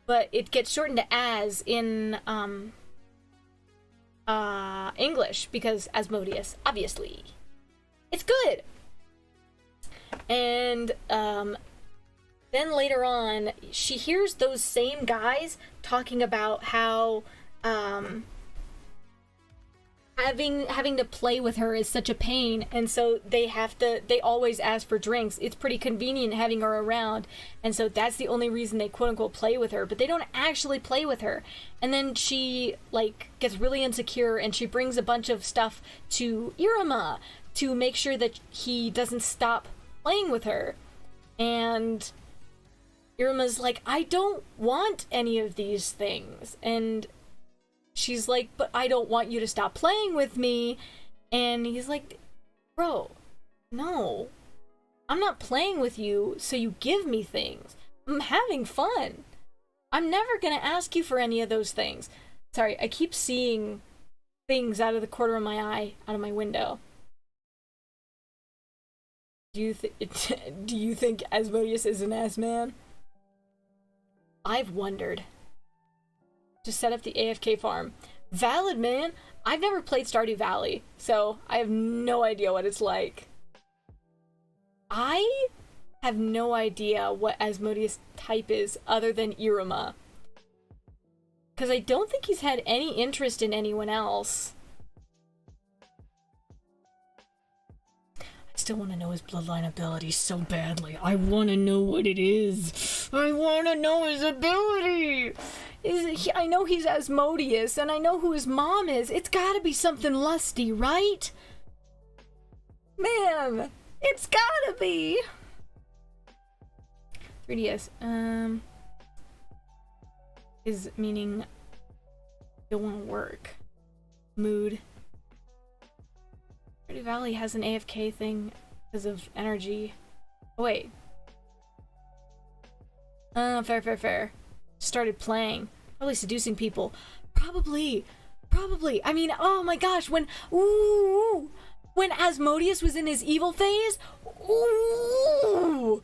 but it gets shortened to As in, English, because Asmodeus, obviously. It's good! And, then later on, she hears those same guys talking about how, having to play with her is such a pain, and so they always ask for drinks. It's pretty convenient having her around, and so that's the only reason they quote-unquote play with her, but they don't actually play with her. And then she, like, gets really insecure, and she brings a bunch of stuff to Iruma to make sure that he doesn't stop playing with her. And Iruma's like, I don't want any of these things, and she's like, but I don't want you to stop playing with me. And he's like, bro, no. I'm not playing with you so you give me things. I'm having fun. I'm never gonna ask you for any of those things. Sorry, I keep seeing things out of the corner of my eye, out of my window. Do you think Asmodeus is an ass man? I've wondered. Just set up the AFK farm. Valid, man. I've never played Stardew Valley, so I have no idea what it's like. I have no idea what Asmodeus' type is other than Iruma. Because I don't think he's had any interest in anyone else. I still want to know his bloodline ability so badly. I want to know what it is. I want to know his ability. I know he's Asmodeus, and I know who his mom is. It's gotta be something lusty, right? Man, it's gotta be. 3DS, is meaning it won't work. Mood. Pretty Valley has an AFK thing because of energy. Oh, wait. Fair. Started playing. Probably seducing people. Probably. I mean, oh my gosh, when Asmodeus was in his evil phase, ooh! Oh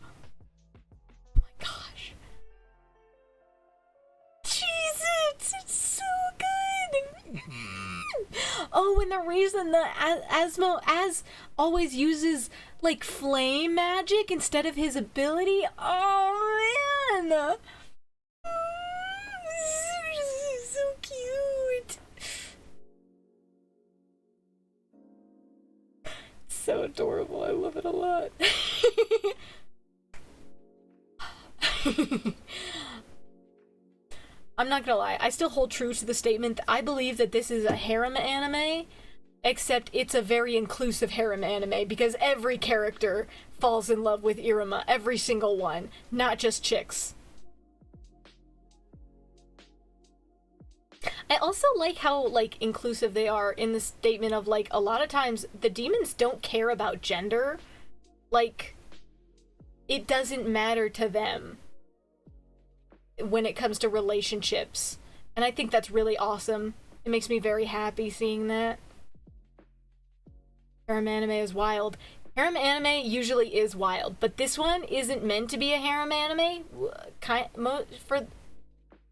my gosh. Jesus, it's so good! Oh, and the reason that Asmo always uses, like, flame magic instead of his ability, oh man! So cute. So adorable. I love it a lot. I'm not gonna lie, I still hold true to the statement that I believe that this is a harem anime, except it's a very inclusive harem anime because every character falls in love with Iruma, every single one, not just chicks. I also like how, like, inclusive they are in the statement of, like, a lot of times the demons don't care about gender. Like, it doesn't matter to them when it comes to relationships. And I think that's really awesome. It makes me very happy seeing that. Harem anime is wild. Harem anime usually is wild, but this one isn't meant to be a harem anime.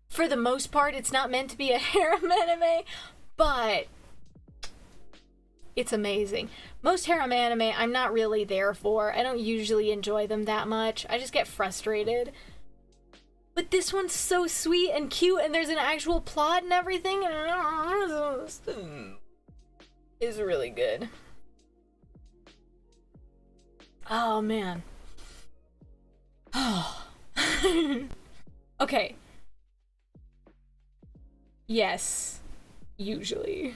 For the most part, it's not meant to be a harem anime, but it's amazing. Most harem anime, I'm not really there for. I don't usually enjoy them that much. I just get frustrated. But this one's so sweet and cute, and there's an actual plot and everything. It's really good. Oh, man. Okay. Yes. Usually.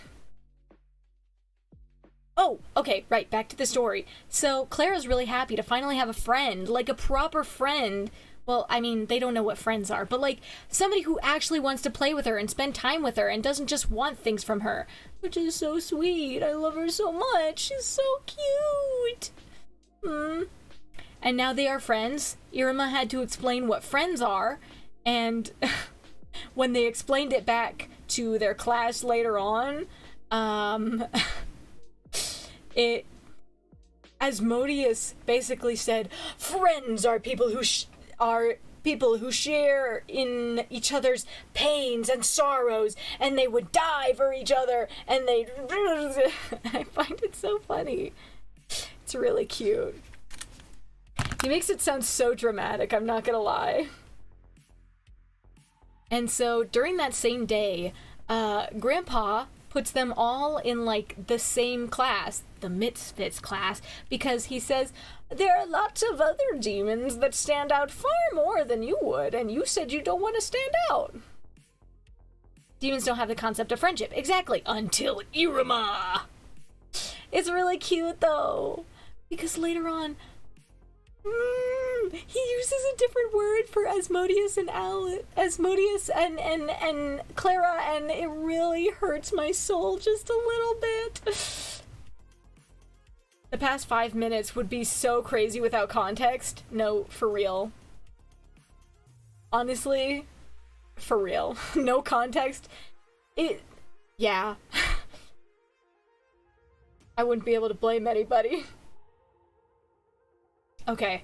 Oh, okay, right, back to the story. So, Clara's really happy to finally have a friend, like a proper friend. Well, I mean, they don't know what friends are, but like, somebody who actually wants to play with her and spend time with her and doesn't just want things from her. Which is so sweet. I love her so much. She's so cute. And now they are friends. Iruma had to explain what friends are, and when they explained it back to their class later on, Asmodeus basically said, friends are people who share in each other's pains and sorrows, and they would die for each other, and they I find it so funny. It's really cute. He makes it sound so dramatic, I'm not gonna lie. And so during that same day, Grandpa puts them all in, like, the same class, the Misfits class, because he says, there are lots of other demons that stand out far more than you would, and you said you don't want to stand out. Demons don't have the concept of friendship. Exactly. Until Iruma. It's really cute, though, because later on, he uses a different word for Asmodeus and Asmodeus and Clara, and it really hurts my soul just a little bit. The past 5 minutes would be so crazy without context. No, for real. Honestly, for real. No context. Yeah. I wouldn't be able to blame anybody. Okay.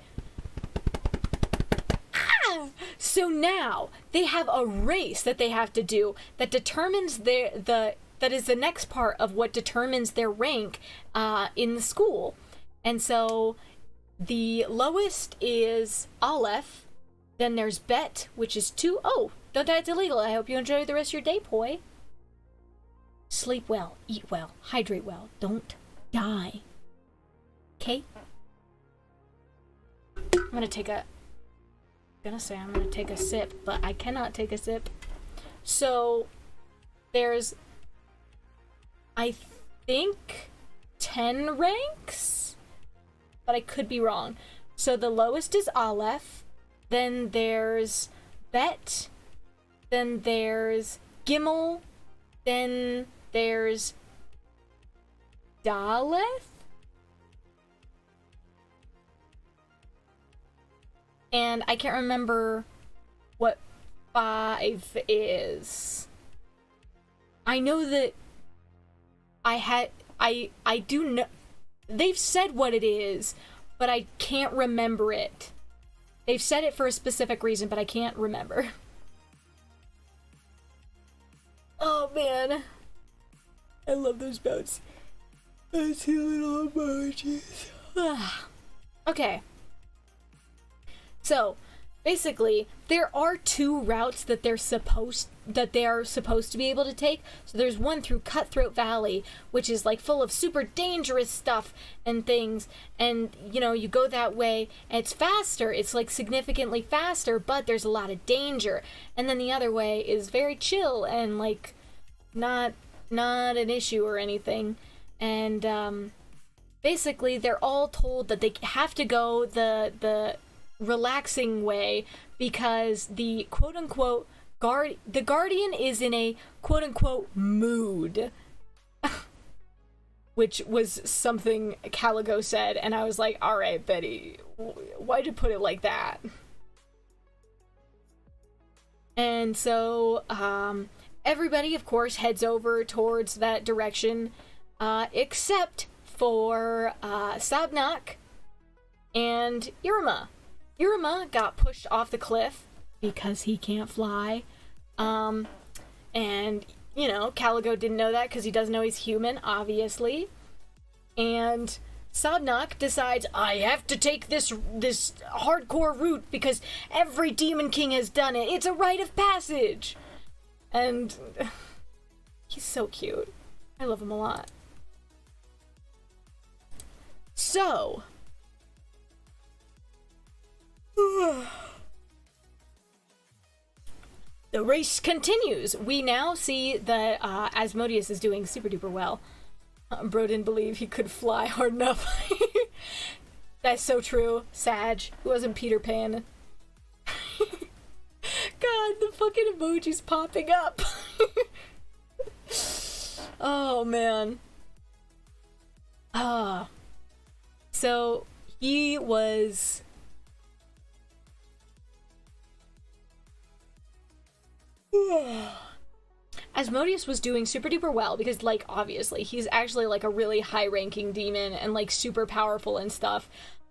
So now they have a race that they have to do that determines that is the next part of what determines their rank in the school. And so the lowest is Aleph, Then there's bet, which is 2. Oh, don't die, it's illegal. I hope you enjoy the rest of your day, poi. Sleep well, eat well, hydrate well, don't die. Okay? I'm gonna take a sip, but I cannot take a sip. So there's, I think, 10 ranks, but I could be wrong. So the lowest is Aleph, then there's Bet, then there's Gimel, then there's Daleth, and I can't remember what 5 is. I know that I do know, they've said what it is, but I can't remember it. They've said it for a specific reason, but I can't remember. Oh man, I love those boats. I see little emojis. Okay. So, basically, there are 2 routes that they are supposed to be able to take. So there's one through Cutthroat Valley, which is like full of super dangerous stuff and things, and you know, you go that way and it's faster, it's like significantly faster, but there's a lot of danger. And then the other way is very chill and like not an issue or anything. And basically they're all told that they have to go the relaxing way because the quote-unquote the Guardian is in a quote-unquote mood, which was something Caligo said, and I was like, alright Betty, why'd you put it like that? And so everybody of course heads over towards that direction, except for Sabnak and Iruma. Iruma got pushed off the cliff because he can't fly. And, you know, Caligo didn't know that because he doesn't know he's human, obviously. And Sabnak decides, I have to take this hardcore route because every Demon King has done it. It's a rite of passage. And he's so cute. I love him a lot. So... the race continues. We now see that Asmodeus is doing super duper well. Bro didn't believe he could fly hard enough. That's so true. Sag. Who wasn't Peter Pan? God, the fucking emoji's popping up. Oh, man. So, he was... Asmodeus was doing super duper well because, like, obviously he's actually like a really high ranking demon and like super powerful and stuff,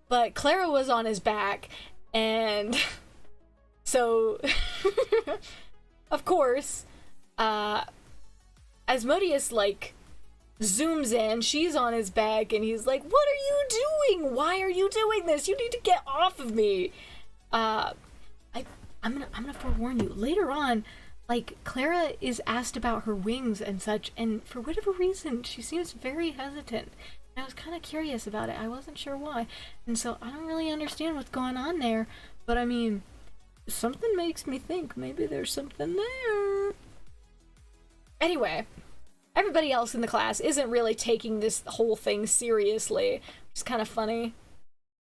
but Clara was on his back, and so of course Asmodeus like zooms in, she's on his back, and he's like, what are you doing? Why are you doing this? You need to get off of me. I'm gonna forewarn you, later on, like, Clara is asked about her wings and such, and for whatever reason, she seems very hesitant. And I was kind of curious about it. I wasn't sure why. And so I don't really understand what's going on there. But I mean, something makes me think maybe there's something there. Anyway, everybody else in the class isn't really taking this whole thing seriously. Which is kind of funny.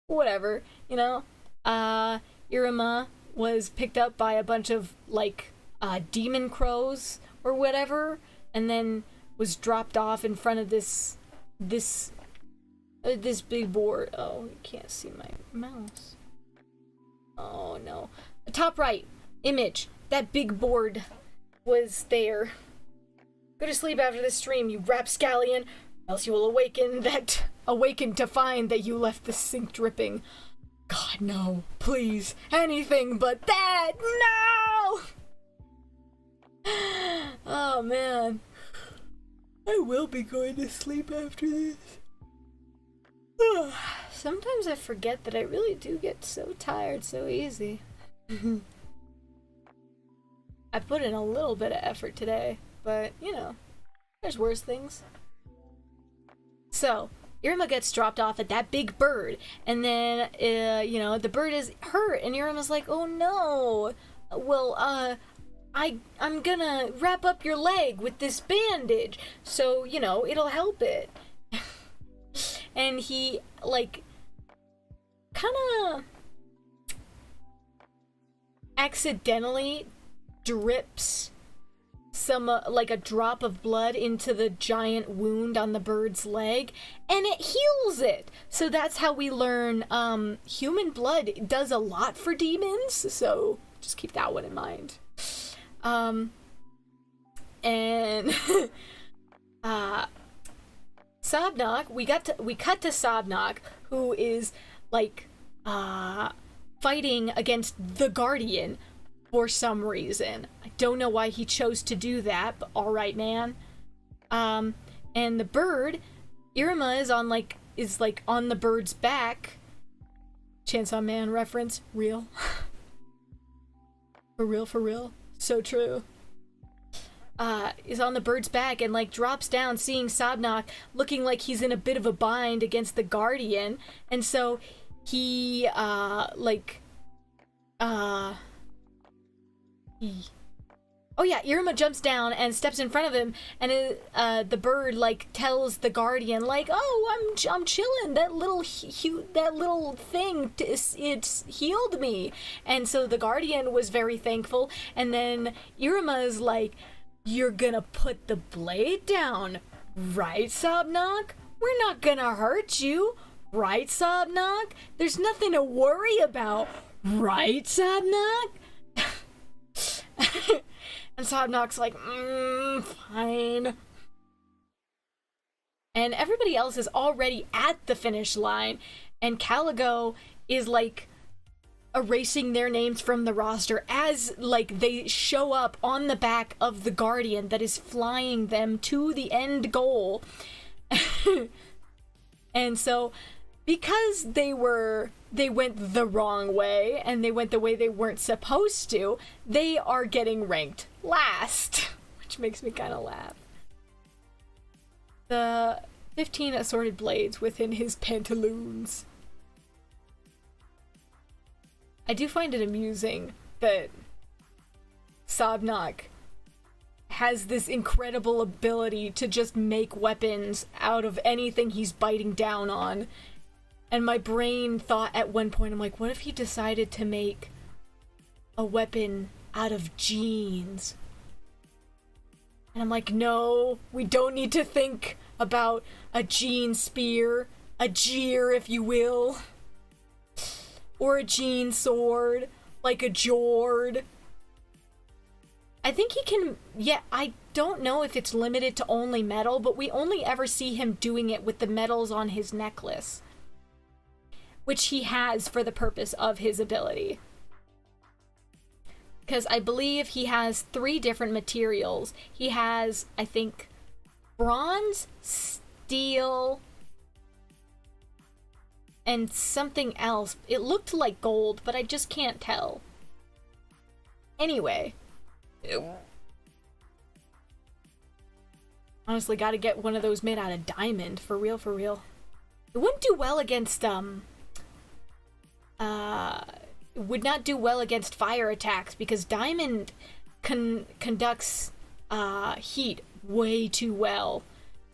Whatever, you know? Iruma was picked up by a bunch of, like... demon crows or whatever, and then was dropped off in front of this big board. Oh, you can't see my mouse. Oh no. Top right image, that big board was there. Go to sleep after this stream, you rapscallion, else you will awaken to find that you left the sink dripping. God, no, please, anything but that. No. Oh man, I will be going to sleep after this. Sometimes I forget that I really do get so tired so easy. I put in a little bit of effort today, but, you know, there's worse things. So, Iruma gets dropped off at that big bird, and then, you know, the bird is hurt, and Iruma's like, oh no, well, I'm gonna wrap up your leg with this bandage, so, you know, it'll help it. And he, like, kinda accidentally drips some like a drop of blood into the giant wound on the bird's leg, and it heals it. So that's how we learn human blood does a lot for demons, so just keep that one in mind. And Sobnok, we cut to Sobnok, who is like fighting against the Guardian for some reason. I don't know why he chose to do that, but alright, man. And the bird, Iruma is on the bird's back. Chainsaw Man reference, real. For real, for real. So true. Is on the bird's back and like drops down, seeing Sobnok looking like he's in a bit of a bind against the Guardian, and so he oh yeah, Iruma jumps down and steps in front of him, and the bird like tells the Guardian like, "Oh, I'm chilling. That little thing it's healed me." And so the Guardian was very thankful, and then Iruma's like, "You're gonna put the blade down, right, Sobnok? We're not gonna hurt you, right, Sobnok? There's nothing to worry about, right, Sobnok?" And Sobnok's like, fine. And everybody else is already at the finish line, and Caligo is like erasing their names from the roster as like they show up on the back of the Guardian that is flying them to the end goal. And so because they went the wrong way, and they went the way they weren't supposed to, they are getting ranked last, which makes me kind of laugh. The 15 assorted blades within his pantaloons. I do find it amusing that Sobnok has this incredible ability to just make weapons out of anything he's biting down on. And my brain thought at one point, I'm like, what if he decided to make a weapon out of jeans? And I'm like, no, we don't need to think about a jean spear, a jeer, if you will, or a jean sword, like a jord. I think he can, yeah, I don't know if it's limited to only metal, but we only ever see him doing it with the metals on his necklace, which he has for the purpose of his ability. Because I believe he has 3 different materials. He has, I think, bronze, steel, and something else. It looked like gold, but I just can't tell. Anyway. Honestly, gotta get one of those made out of diamond, for real, for real. It wouldn't do well against, would not do well against fire attacks, because diamond conducts heat way too well.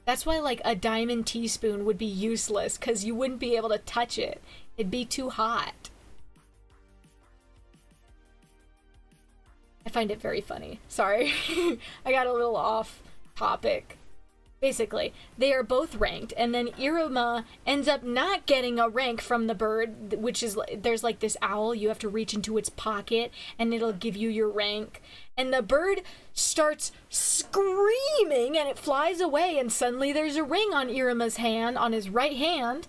That's why, like, a diamond teaspoon would be useless, because you wouldn't be able to touch it. It'd be too hot. I find it very funny. Sorry. I got a little off topic. Basically, they are both ranked, and then Iruma ends up not getting a rank from the bird, which is, there's like this owl, you have to reach into its pocket, and it'll give you your rank. And the bird starts screaming, and it flies away, and suddenly there's a ring on Iruma's hand, on his right hand,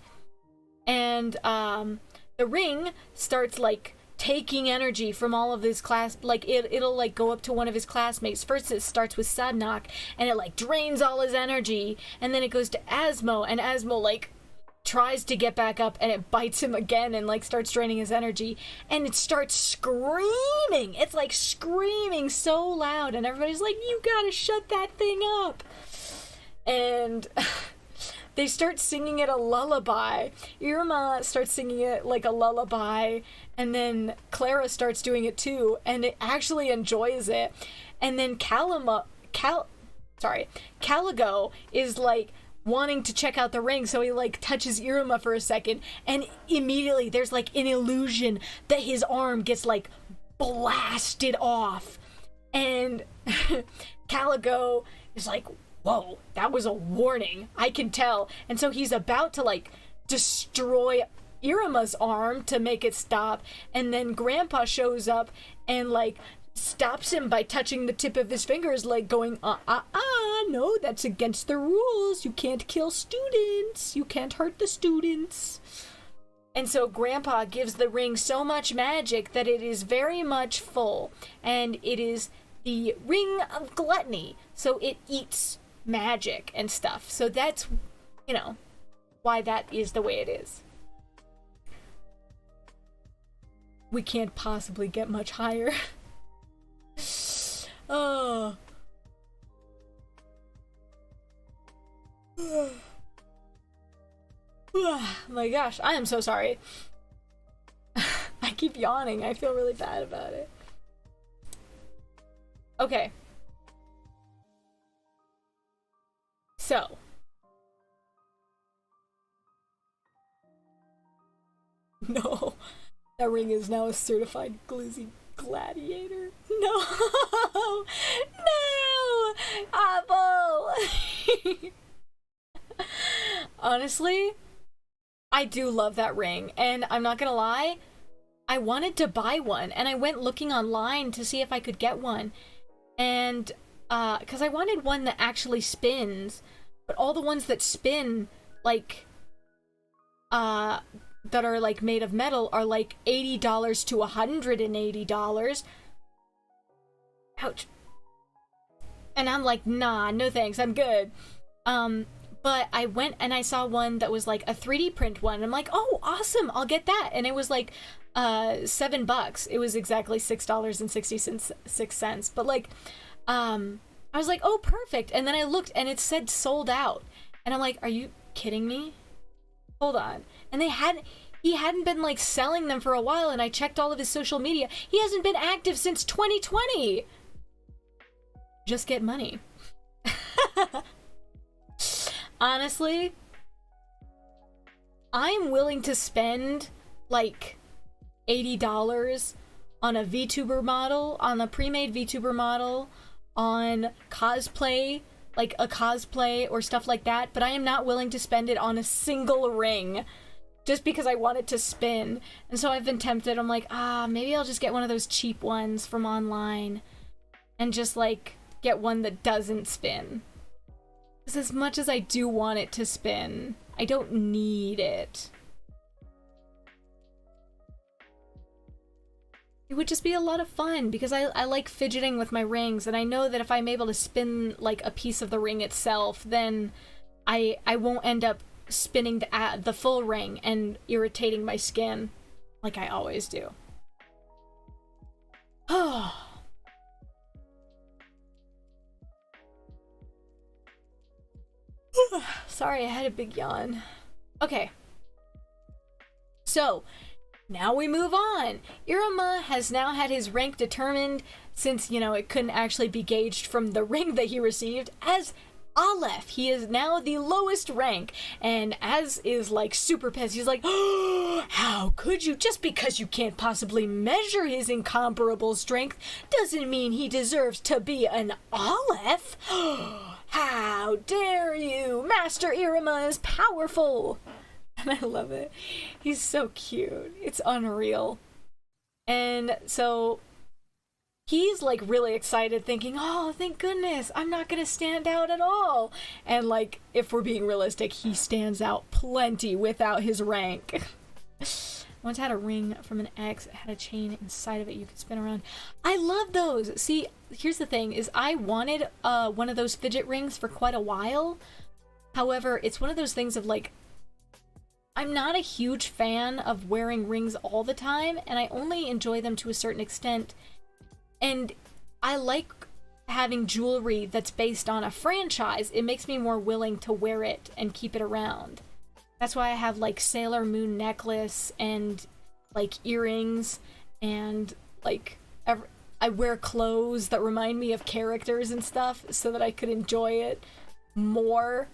and the ring starts, like, taking energy from all of his class, like it'll like go up to one of his classmates. First it starts with Sobnok, and it like drains all his energy, and then it goes to Asmo, and Asmo like tries to get back up, and it bites him again and like starts draining his energy, and it starts screaming. It's like screaming so loud, and everybody's like, you gotta shut that thing up. And they start singing it a lullaby. Iruma starts singing it like a lullaby, and then Clara starts doing it too, and it actually enjoys it. And then Caligo is like wanting to check out the ring, so he like touches Iruma for a second, and immediately there's like an illusion that his arm gets like blasted off, and Caligo is like, whoa, that was a warning, I can tell. And so he's about to like destroy Iruma's arm to make it stop, and then Grandpa shows up and like stops him by touching the tip of his fingers, like going, no, that's against the rules, you can't kill students, you can't hurt the students. And so Grandpa gives the ring so much magic that it is very much full, and it is the ring of gluttony, so it eats magic and stuff. So that's, you know, why that is the way it is. We can't possibly get much higher. Oh. My gosh, I am so sorry. I keep yawning. I feel really bad about it. Okay. So. No. That ring is now a certified glizzy gladiator. No! No! Apple! Honestly, I do love that ring, and I'm not gonna lie, I wanted to buy one, and I went looking online to see if I could get one, and because I wanted one that actually spins, but all the ones that spin, like, that are like made of metal are like $80 to $180. Ouch. And I'm like, nah, no thanks, I'm good. But I went and I saw one that was like a 3D print one. I'm like, oh, awesome, I'll get that. And it was like $7. It was exactly $6.66. But like, I was like, oh, perfect. And then I looked and it said sold out. And I'm like, are you kidding me? Hold on. And he hadn't been like selling them for a while, and I checked all of his social media. He hasn't been active since 2020. Just get money. Honestly, I'm willing to spend like $80 on a VTuber model, on a pre-made VTuber model, on cosplay, like a cosplay or stuff like that, but I am not willing to spend it on a single ring just because I want it to spin. And so I've been tempted. I'm like, maybe I'll just get one of those cheap ones from online and just like get one that doesn't spin. Because as much as I do want it to spin, I don't need it. It would just be a lot of fun because I like fidgeting with my rings, and I know that if I'm able to spin like a piece of the ring itself, then I won't end up spinning the full ring and irritating my skin like I always do. Oh. Sorry, I had a big yawn. Okay. So, now we move on. Iruma has now had his rank determined since, you know, it couldn't actually be gauged from the ring that he received as Aleph. He is now the lowest rank, and Az is like super pissed. He's like, oh, how could you? Just because you can't possibly measure his incomparable strength doesn't mean he deserves to be an Aleph. How dare you? Master Iruma is powerful. And I love it. He's so cute. It's unreal. And so he's like really excited, thinking, oh, thank goodness, I'm not gonna stand out at all. And like, if we're being realistic, he stands out plenty without his rank. Once had a ring from an ex, it had a chain inside of it you could spin around. I love those. See, here's the thing, is I wanted one of those fidget rings for quite a while. However, it's one of those things of like, I'm not a huge fan of wearing rings all the time, and I only enjoy them to a certain extent. And I like having jewelry that's based on a franchise. It makes me more willing to wear it and keep it around. That's why I have like Sailor Moon necklace and like earrings, and like I wear clothes that remind me of characters and stuff so that I could enjoy it more.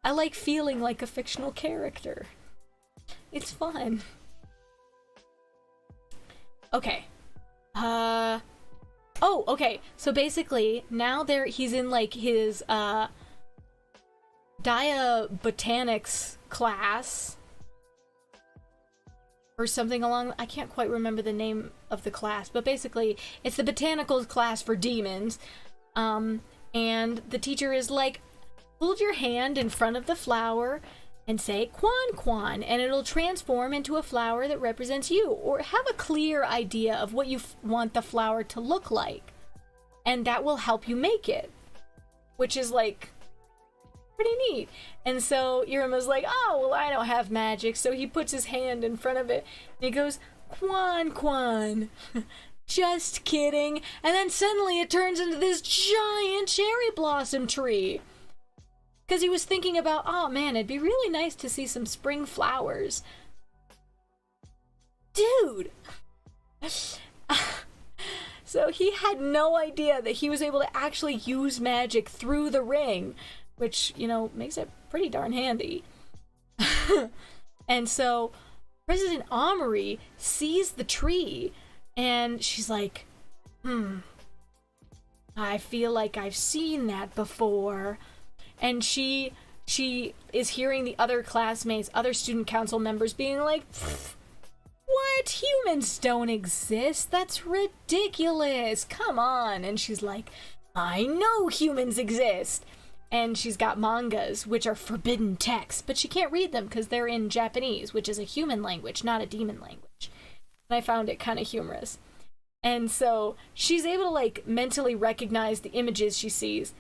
I like feeling like a fictional character. It's fun. Okay. Oh, okay. So basically, now he's in like his diabotanics class or something along, I can't quite remember the name of the class, but basically it's the botanicals class for demons. And the teacher is like, hold your hand in front of the flower and say Quan Quan, and it'll transform into a flower that represents you, or have a clear idea of what you want the flower to look like, and that will help you make it, which is like pretty neat. And so Iruma's like, oh, well, I don't have magic, so he puts his hand in front of it and he goes, Quan Quan. Just kidding. And then suddenly it turns into this giant cherry blossom tree. Because he was thinking about, oh man, it'd be really nice to see some spring flowers. Dude! So he had no idea that he was able to actually use magic through the ring, which, you know, makes it pretty darn handy. And so President Omori sees the tree, and she's like, I feel like I've seen that before. And she is hearing the other classmates, other student council members being like, what? Humans don't exist. That's ridiculous. Come on. And she's like, I know humans exist. And she's got mangas, which are forbidden texts, but she can't read them because they're in Japanese, which is a human language, not a demon language. And I found it kind of humorous. And so she's able to like mentally recognize the images she sees.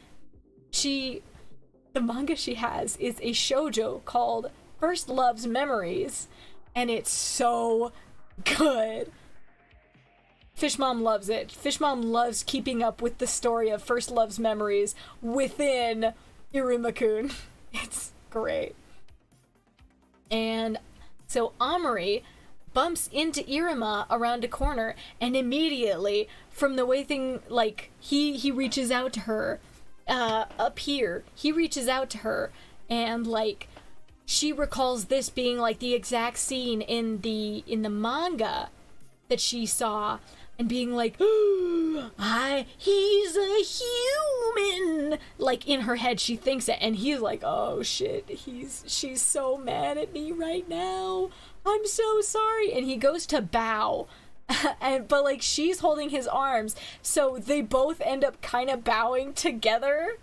The manga she has is a shoujo called First Love's Memories, and it's so good. Fish Mom loves it. Fish Mom loves keeping up with the story of First Love's Memories within Iruma-kun. It's great. And so Omori bumps into Iruma around a corner, and immediately, from the way he reaches out to her, up here, he reaches out to her, and like she recalls this being like the exact scene in the manga that she saw, and being like, he's a human. Like in her head she thinks it, and he's like, oh shit, she's so mad at me right now. I'm so sorry. And he goes to bow. But like she's holding his arms, so they both end up kind of bowing together.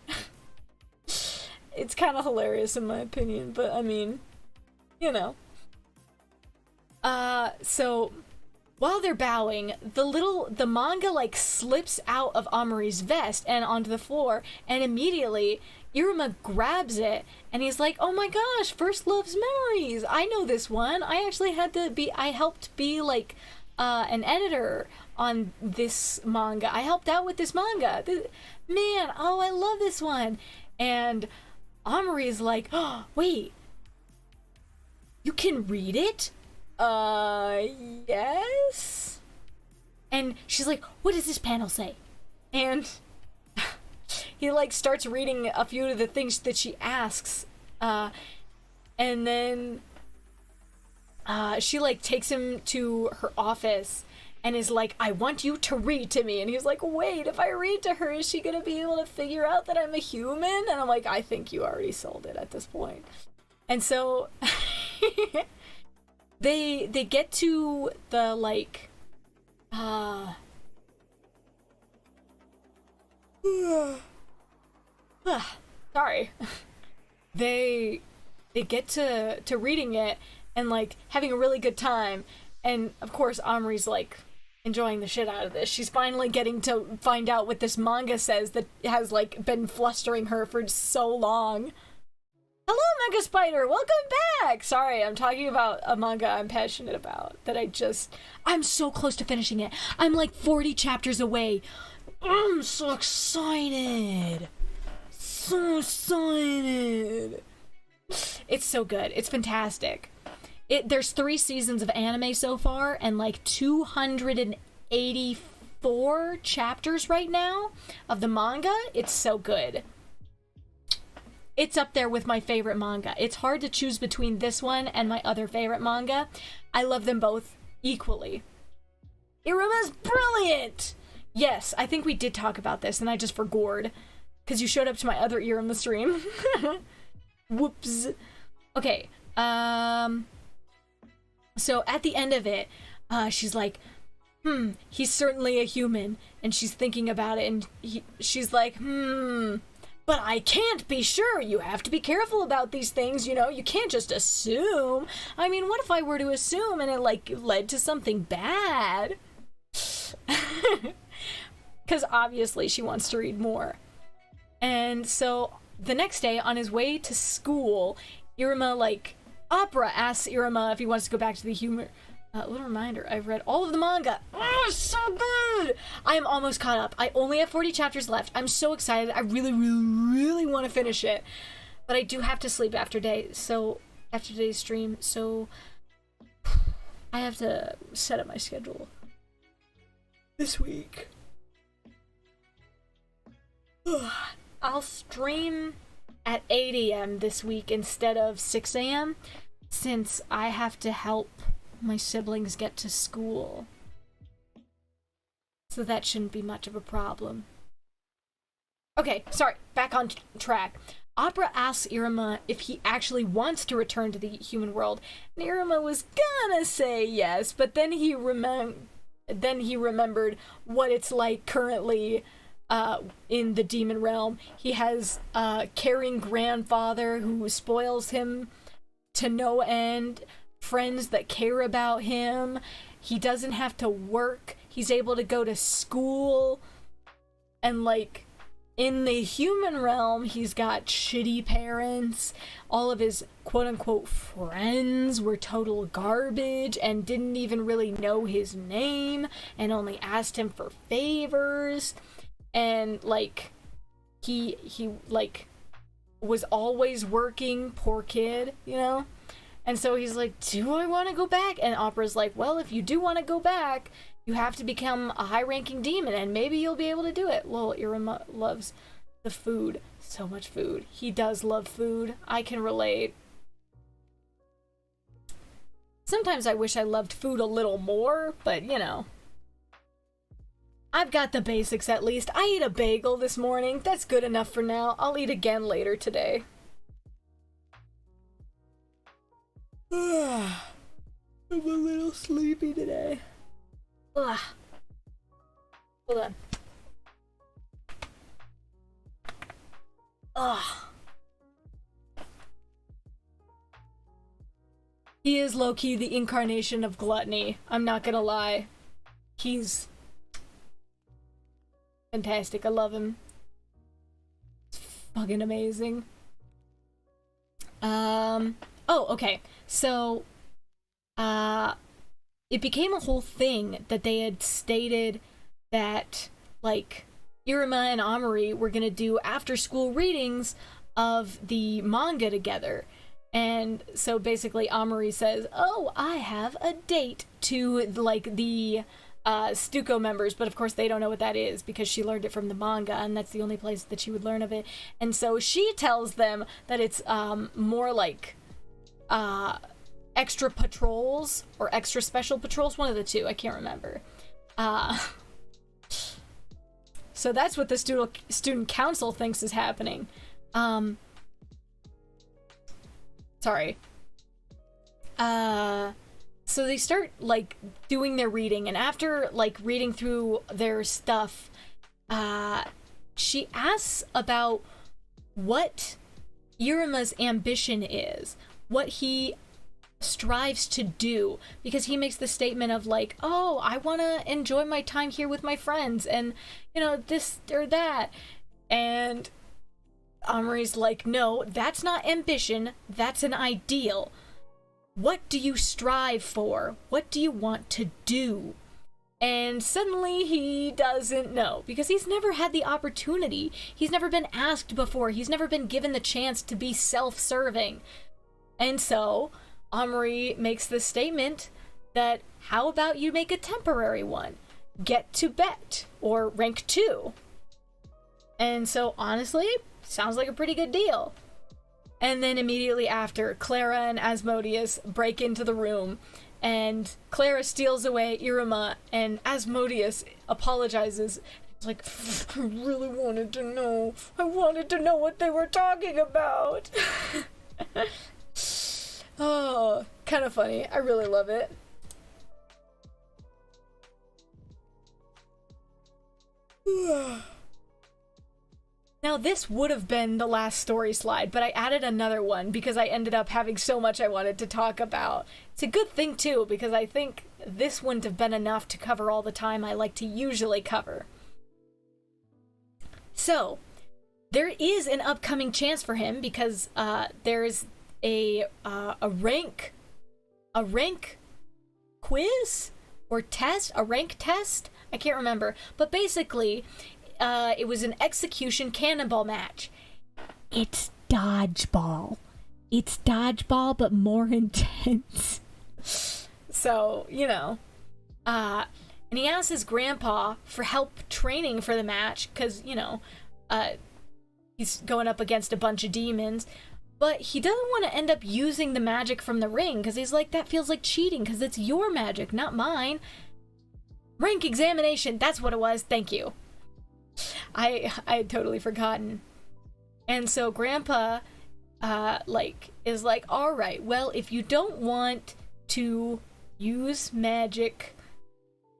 It's kind of hilarious in my opinion, but I mean, you know. So while they're bowing, the manga like slips out of Omori's vest and onto the floor, and immediately Iruma grabs it, and he's like, oh my gosh, First Love's Memories, I know this one. I actually I helped be like an editor on this manga. I helped out with this manga. Man, oh, I love this one. And Omori's like, oh, wait, you can read it? Yes? And she's like, what does this panel say? And he like starts reading a few of the things that she asks, and then she like takes him to her office and is like, I want you to read to me. And he's like, wait, if I read to her, is she gonna be able to figure out that I'm a human? And I'm like, I think you already sold it at this point. And so they get to the like sorry. They get to reading it and like having a really good time, and of course Omri's like enjoying the shit out of this. She's finally getting to find out what this manga says that has like been flustering her for so long. Hello, Manga Spider! Welcome back! Sorry, I'm talking about a manga I'm passionate about, that I'm so close to finishing it. I'm like 40 chapters away. I'm so excited! So excited! It's so good. It's fantastic. There's 3 seasons of anime so far, and like 284 chapters right now of the manga. It's so good. It's up there with my favorite manga. It's hard to choose between this one and my other favorite manga. I love them both equally. Iruma's brilliant! Yes, I think we did talk about this, and I just forgot. Because you showed up to my other Iruma stream. Whoops. Okay, so at the end of it, she's like, he's certainly a human. And she's thinking about it, and she's like, but I can't be sure. You have to be careful about these things, you know? You can't just assume. I mean, what if I were to assume and it, like, led to something bad? Because obviously she wants to read more. And so the next day, on his way to school, Iruma, like, Opera asks Iruma if he wants to go back to the human... little reminder, I've read all of the manga. Oh, it's so good! I am almost caught up. I only have 40 chapters left. I'm so excited. I really, really, really want to finish it. But I do have to sleep after today's stream, so I have to set up my schedule this week. I'll stream at 8 a.m. this week instead of 6 a.m. since I have to help my siblings get to school. So that shouldn't be much of a problem. Okay, sorry, back on track. Opera asks Iruma if he actually wants to return to the human world, and Iruma was gonna say yes, but then he remembered what it's like currently in the demon realm. He has a caring grandfather who spoils him to no end, friends that care about him. He doesn't have to work. He's able to go to school. And like in the human realm, he's got shitty parents. All of his quote-unquote friends were total garbage and didn't even really know his name and only asked him for favors. And like he like was always working, poor kid, you know? And so he's like, do I want to go back? And Opera's like, well, if you do want to go back, you have to become a high-ranking demon, and maybe you'll be able to do it. Lol, Iruma loves the food. So much food. He does love food. I can relate. Sometimes I wish I loved food a little more, but, you know. I've got the basics at least. I ate a bagel this morning. That's good enough for now. I'll eat again later today. I'm a little sleepy today. Ugh. Hold on. Ugh. He is low-key the incarnation of gluttony. I'm not gonna lie. He's fantastic. I love him. It's fucking amazing. Oh, okay. So, it became a whole thing that they had stated that, like, Iruma and Amari were gonna do after-school readings of the manga together. And so basically Amari says, oh, I have a date to, like, the Stuco members, but of course they don't know what that is because she learned it from the manga, and that's the only place that she would learn of it. And so she tells them that it's more like extra patrols or extra special patrols, one of the two, I can't remember. So that's what the student council thinks is happening. Sorry. So they start, like, doing their reading, and after, like, reading through their stuff, she asks about what Iruma's ambition is, what he strives to do, because he makes the statement of, like, oh, I want to enjoy my time here with my friends, and, you know, this or that, and Amri's like, no, that's not ambition, that's an ideal. What do you strive for? What do you want to do? And suddenly he doesn't know, because he's never had the opportunity. He's never been asked before. He's never been given the chance to be self-serving. And so Amri makes the statement that, how about you make a temporary one? Get to bet, or rank 2. And so honestly, sounds like a pretty good deal. And then immediately after, Clara and Asmodeus break into the room, and Clara steals away Iruma, and Asmodeus apologizes. It's like, I really wanted to know. I wanted to know what they were talking about. Oh, kind of funny. I really love it. Now, this would have been the last story slide, but I added another one because I ended up having so much I wanted to talk about. It's a good thing, too, because I think this wouldn't have been enough to cover all the time I like to usually cover. So, there is an upcoming chance for him because there's a rank quiz or test, a rank test? I can't remember. But basically, it was an execution cannonball match. It's dodgeball. It's dodgeball, but more intense. So, you know. And he asks his grandpa for help training for the match, because, you know, he's going up against a bunch of demons. But he doesn't want to end up using the magic from the ring, because he's like, that feels like cheating, because it's your magic, not mine. Rank examination, that's what it was, thank you. I had totally forgotten. And so Grandpa, is like, alright, well, if you don't want to use magic,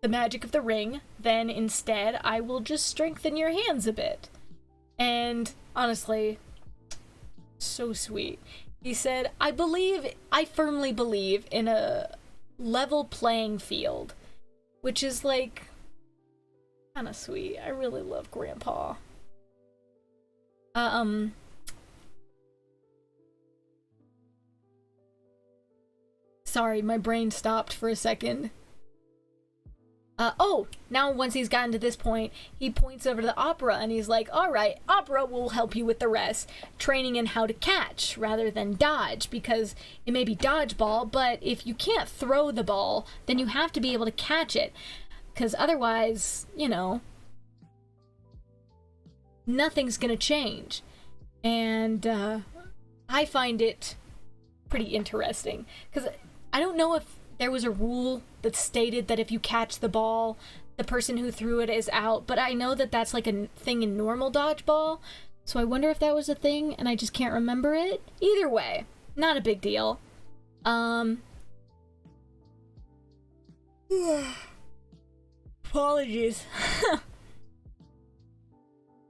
the magic of the ring, then instead I will just strengthen your hands a bit. And honestly, so sweet. He said, I firmly believe in a level playing field, which is like kind of sweet. I really love Grandpa. Sorry, my brain stopped for a second. Now once he's gotten to this point, he points over to the opera and he's like, alright, opera will help you with the rest. Training in how to catch rather than dodge, because it may be dodgeball, but if you can't throw the ball, then you have to be able to catch it. Because otherwise, you know, nothing's gonna change. And I find it pretty interesting, because I don't know if there was a rule that stated that if you catch the ball, the person who threw it is out, but I know that that's like a thing in normal dodgeball, so I wonder if that was a thing and I just can't remember it. Either way, not a big deal. Apologies.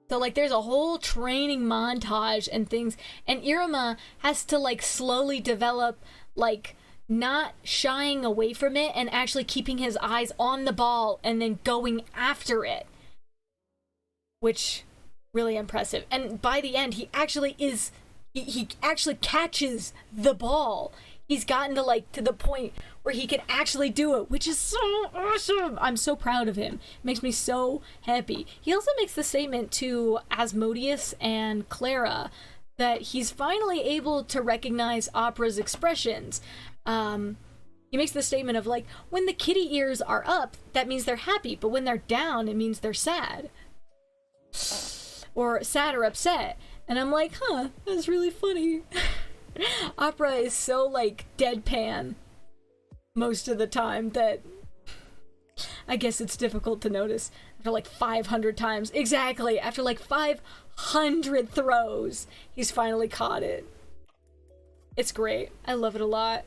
So, like, there's a whole training montage and things, and Iruma has to, like, slowly develop, like, not shying away from it and actually keeping his eyes on the ball and then going after it. Which, really impressive. And by the end, he actually is, he actually catches the ball. He's gotten to, like, to the point where he can actually do it, which is so awesome. I'm so proud of him. It makes me so happy. He also makes the statement to Asmodeus and Clara that he's finally able to recognize Opera's expressions. He makes the statement of, like, when the kitty ears are up, that means they're happy, but when they're down, it means they're sad. Or sad or upset. And I'm like, huh, that's really funny. Opera is so, like, deadpan most of the time that I guess it's difficult to notice after like 500 times. Exactly, after like 500 throws, he's finally caught it. It's great. I love it a lot.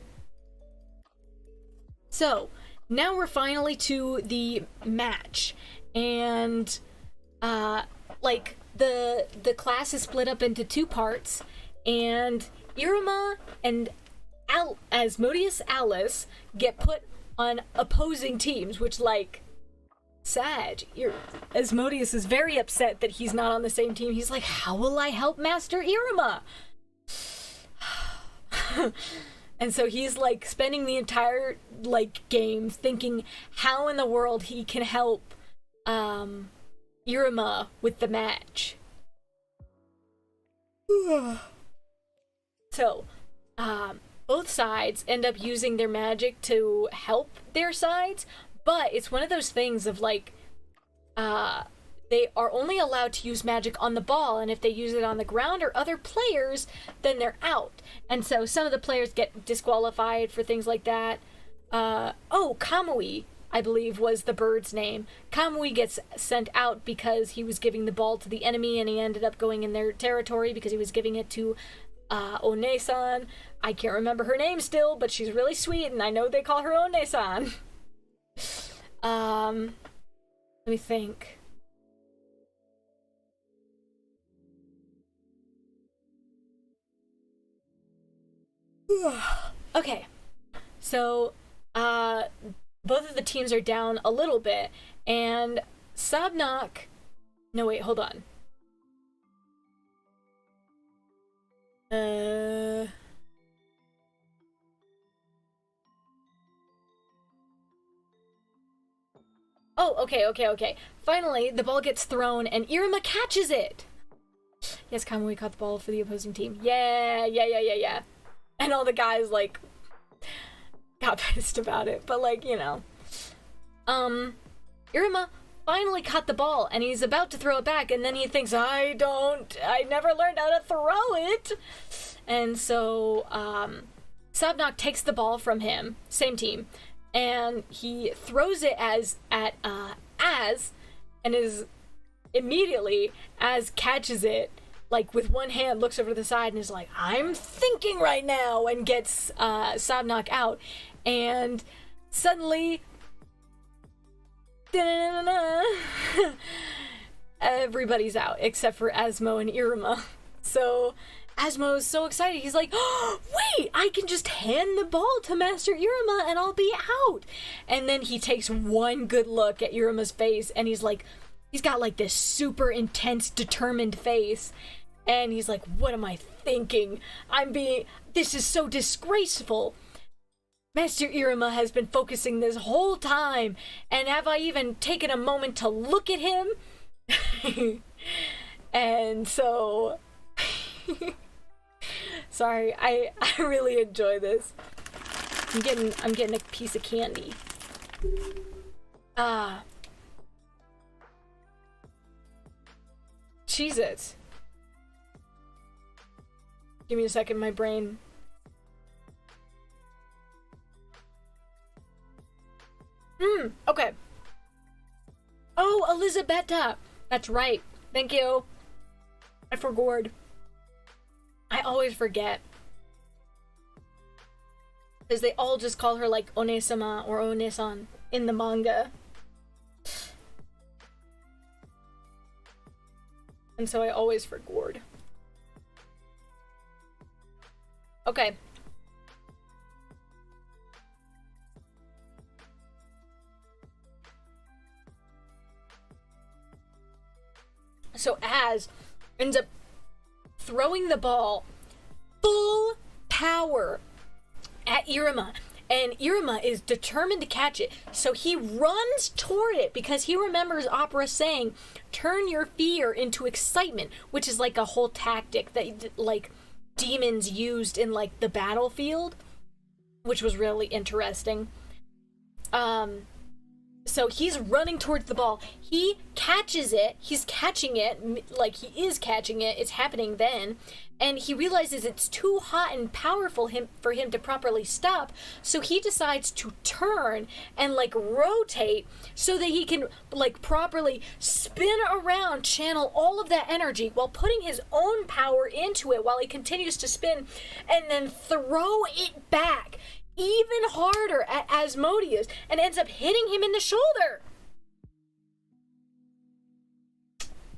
So, now we're finally to the match. And, like, the class is split up into two parts. And Iruma and Asmodeus Alice get put on opposing teams, which, like, Sad. Asmodeus is very upset that he's not on the same team. He's like, how will I help Master Iruma? And so he's like spending the entire like game thinking how in the world he can help Iruma with the match. So both sides end up using their magic to help their sides, but it's one of those things of like they are only allowed to use magic on the ball, and if they use it on the ground or other players, then they're out. And so some of the players get disqualified for things like that. Kamui, I believe, was the bird's name. Kamui gets sent out because he was giving the ball to the enemy, and he ended up going in their territory because he was giving it to One-san. I can't remember her name still, but she's really sweet, and I know they call her One-san. Let me think. Okay, so both of the teams are down a little bit, and Sabnok... No, wait, hold on. Oh, okay. Finally, the ball gets thrown, and Iruma catches it! Yes, Kamui caught the ball for the opposing team. Yeah. And all the guys, like, got pissed about it, but, like, you know. Iruma finally caught the ball, and he's about to throw it back, and then he thinks, I never learned how to throw it! And so, Sabnok takes the ball from him, same team, and he throws it at Az, and is immediately, Az catches it, like, with one hand, looks over to the side and is like, I'm thinking right now, and gets Sabnok out. And suddenly, everybody's out, except for Asmo and Iruma. So Asmo is so excited, he's like, oh, wait, I can just hand the ball to Master Iruma and I'll be out. And then he takes one good look at Iruma's face, and he's like, he's got like this super intense, determined face. And he's like, what am I thinking? This is so disgraceful. Master Iruma has been focusing this whole time, and have I even taken a moment to look at him? And so, sorry, I really enjoy this. I'm getting a piece of candy. Cheez-Its. Give me a second, my brain. Okay. Oh, Elizabetta. That's right. Thank you. I forgot. I always forget. Because they all just call her, like, One-sama or One-san in the manga. And so I always forgot. Okay. So Az ends up throwing the ball full power at Iruma, and Iruma is determined to catch it. So he runs toward it because he remembers Opera saying, turn your fear into excitement, which is like a whole tactic that, like, demons used in, like, the battlefield, which was really interesting. So he's running towards the ball. He catches it. He's catching it, like he is catching it. It's happening then. And he realizes it's too hot and powerful for him to properly stop. So he decides to turn and, like, rotate so that he can, like, properly spin around, channel all of that energy while putting his own power into it while he continues to spin, and then throw it back even harder at Asmodeus, and ends up hitting him in the shoulder.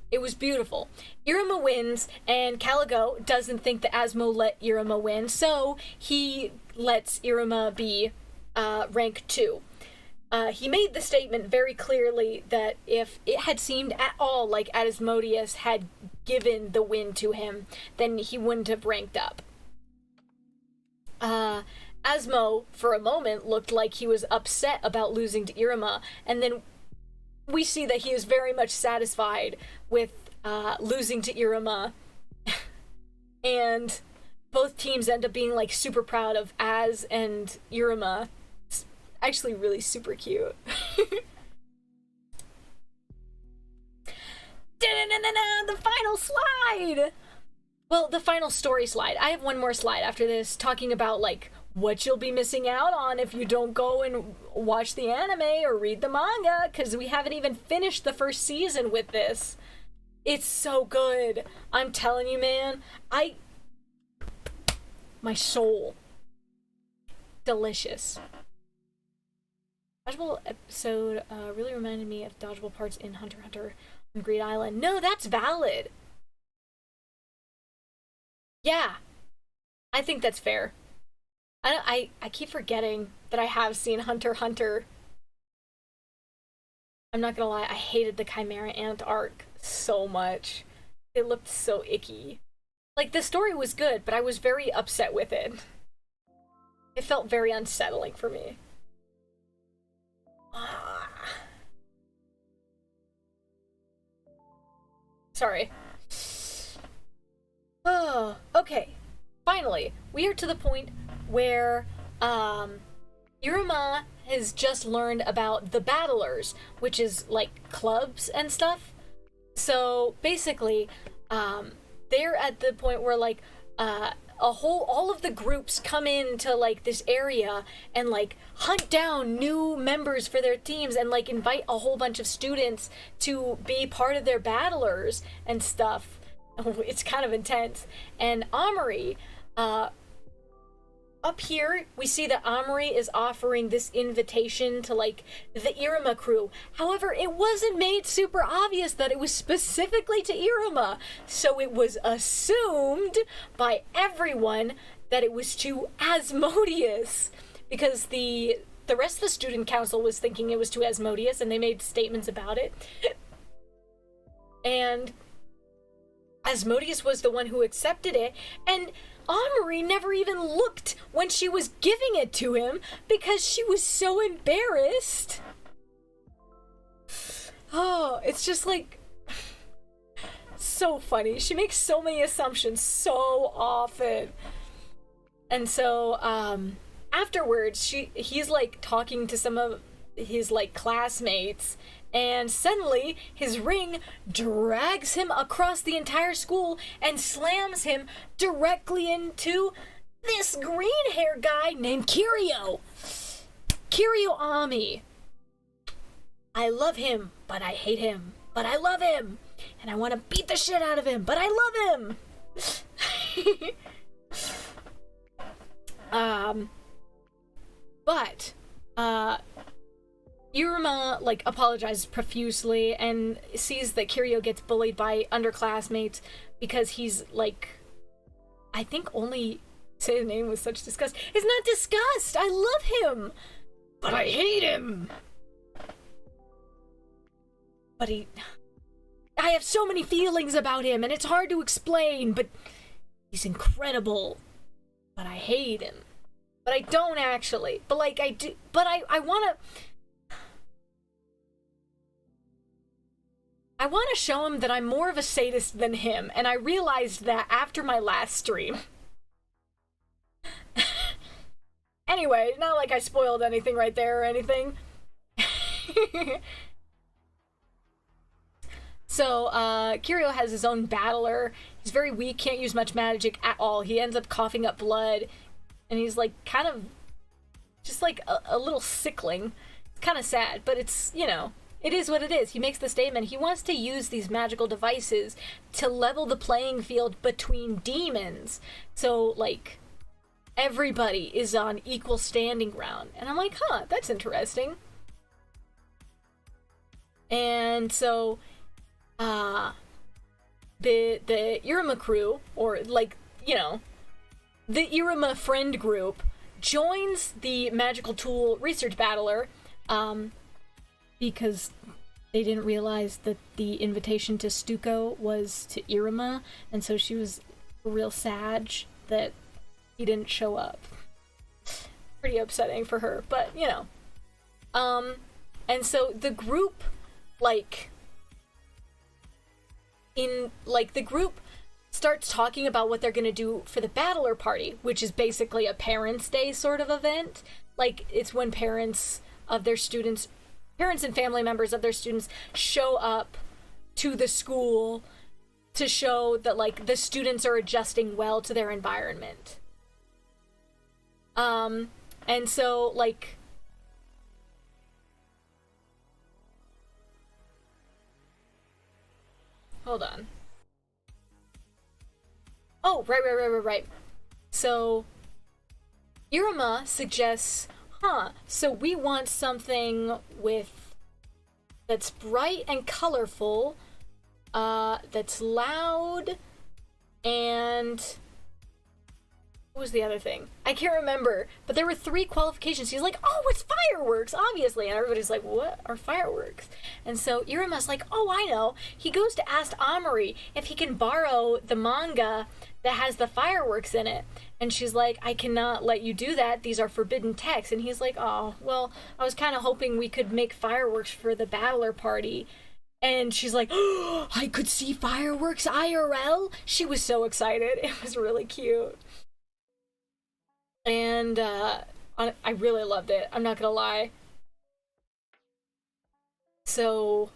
It was beautiful. Iruma wins, and Caligo doesn't think that Asmo let Iruma win, so he lets Iruma be rank 2. he made the statement very clearly that if it had seemed at all like Asmodeus had given the win to him, then he wouldn't have ranked up. Asmo, for a moment, looked like he was upset about losing to Iruma, and then we see that he is very much satisfied with losing to Iruma. And both teams end up being, like, super proud of Az and Iruma. It's actually really super cute. The final slide! Well, the final story slide. I have one more slide after this, talking about, like, what you'll be missing out on if you don't go and watch the anime or read the manga, because we haven't even finished the first season with this. It's so good. I'm telling you, man. My soul. Delicious. Dodgeball episode really reminded me of dodgeball parts in Hunter x Hunter on Greed Island. No, that's valid. Yeah. I think that's fair. I keep forgetting that I have seen Hunter x Hunter. I'm not gonna lie, I hated the Chimera Ant arc so much. It looked so icky. Like, the story was good, but I was very upset with it. It felt very unsettling for me. Sorry. Oh, okay. Finally, we are to the point where Iruma has just learned about the Battlers, which is like clubs and stuff. So basically, they're at the point where like all of the groups come into like this area and like hunt down new members for their teams and like invite a whole bunch of students to be part of their Battlers and stuff. It's kind of intense. And Amari, up here, we see that Amari is offering this invitation to, like, the Iruma crew. However, it wasn't made super obvious that it was specifically to Iruma, so it was assumed by everyone that it was to Asmodeus, because the rest of the student council was thinking it was to Asmodeus, and they made statements about it. And Asmodeus was the one who accepted it, and Amari never even looked when she was giving it to him because she was so embarrassed. Oh, it's just like so funny. She makes so many assumptions so often. And so afterwards he's like talking to some of his like classmates, and suddenly his ring drags him across the entire school and slams him directly into this green hair guy named Kiryu Ami. I love him, but I hate him, but I love him, and I want to beat the shit out of him, but I love him. But Iruma, like, apologizes profusely and sees that Kiryu gets bullied by underclassmates because he's, like, I think only say his name with such disgust. It's not disgust! I love him! But I hate him! But I have so many feelings about him, and it's hard to explain, but he's incredible. But I hate him. But I don't actually. But, like, I do. But I wanna show him that I'm more of a sadist than him, and I realized that after my last stream. Anyway, not like I spoiled anything right there or anything. So, Kiryu has his own battler. He's very weak, can't use much magic at all. He ends up coughing up blood, and he's, like, kind of just, like, a little sickling. It's kind of sad, but it's, you know, it is what it is. He makes the statement. He wants to use these magical devices to level the playing field between demons. So, like, everybody is on equal standing ground. And I'm like, huh, that's interesting. And so, the Iruma crew, or, like, you know, the Iruma friend group, joins the magical tool research battler, because they didn't realize that the invitation to Stuco was to Iruma, and so she was real sad that he didn't show up. Pretty upsetting for her, but you know. And so the group, the group starts talking about what they're gonna do for the Battler Party, which is basically a Parents' Day sort of event. Like, it's when parents and family members of their students show up to the school to show that, like, the students are adjusting well to their environment. And so, like, hold on. Oh, right. So, Iruma suggests, so we want something that's bright and colorful, that's loud, and what was the other thing? I can't remember, but there were 3 qualifications. He's like, oh, it's fireworks, obviously, and everybody's like, what are fireworks? And so Iruma's like, oh, I know. He goes to ask Amari if he can borrow the manga that has the fireworks in it. And she's like, I cannot let you do that. These are forbidden texts. And he's like, oh, well, I was kind of hoping we could make fireworks for the Battler Party. And she's like, oh, I could see fireworks IRL? She was so excited. It was really cute. And I really loved it. I'm not gonna lie. So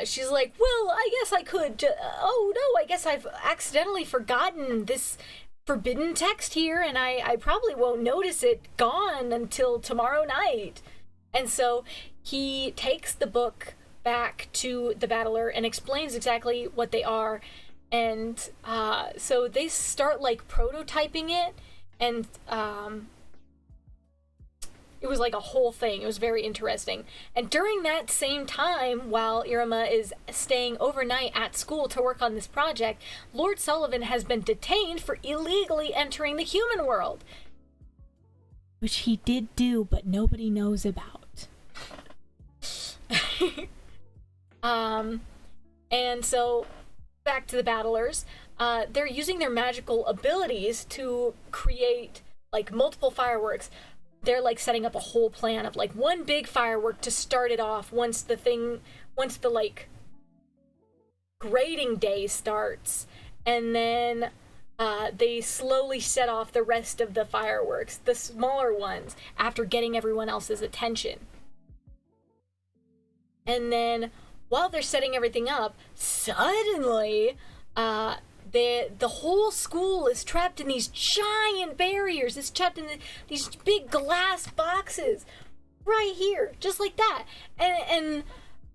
she's like, well, I guess I could. Oh no, I guess I've accidentally forgotten this forbidden text here, and I probably won't notice it gone until tomorrow night. And so he takes the book back to the Battler and explains exactly what they are. And so they start, like, prototyping it. And it was like a whole thing. It was very interesting. And during that same time, while Iruma is staying overnight at school to work on this project, Lord Sullivan has been detained for illegally entering the human world. Which he did do, but nobody knows about. And so, back to the Battlers. They're using their magical abilities to create, like, multiple fireworks. They're, like, setting up a whole plan of, like, one big firework to start it off once the, like, grading day starts. And then they slowly set off the rest of the fireworks, the smaller ones, after getting everyone else's attention. And then, while they're setting everything up, suddenly, the whole school is trapped in these giant barriers. It's trapped in these big glass boxes right here, just like that. And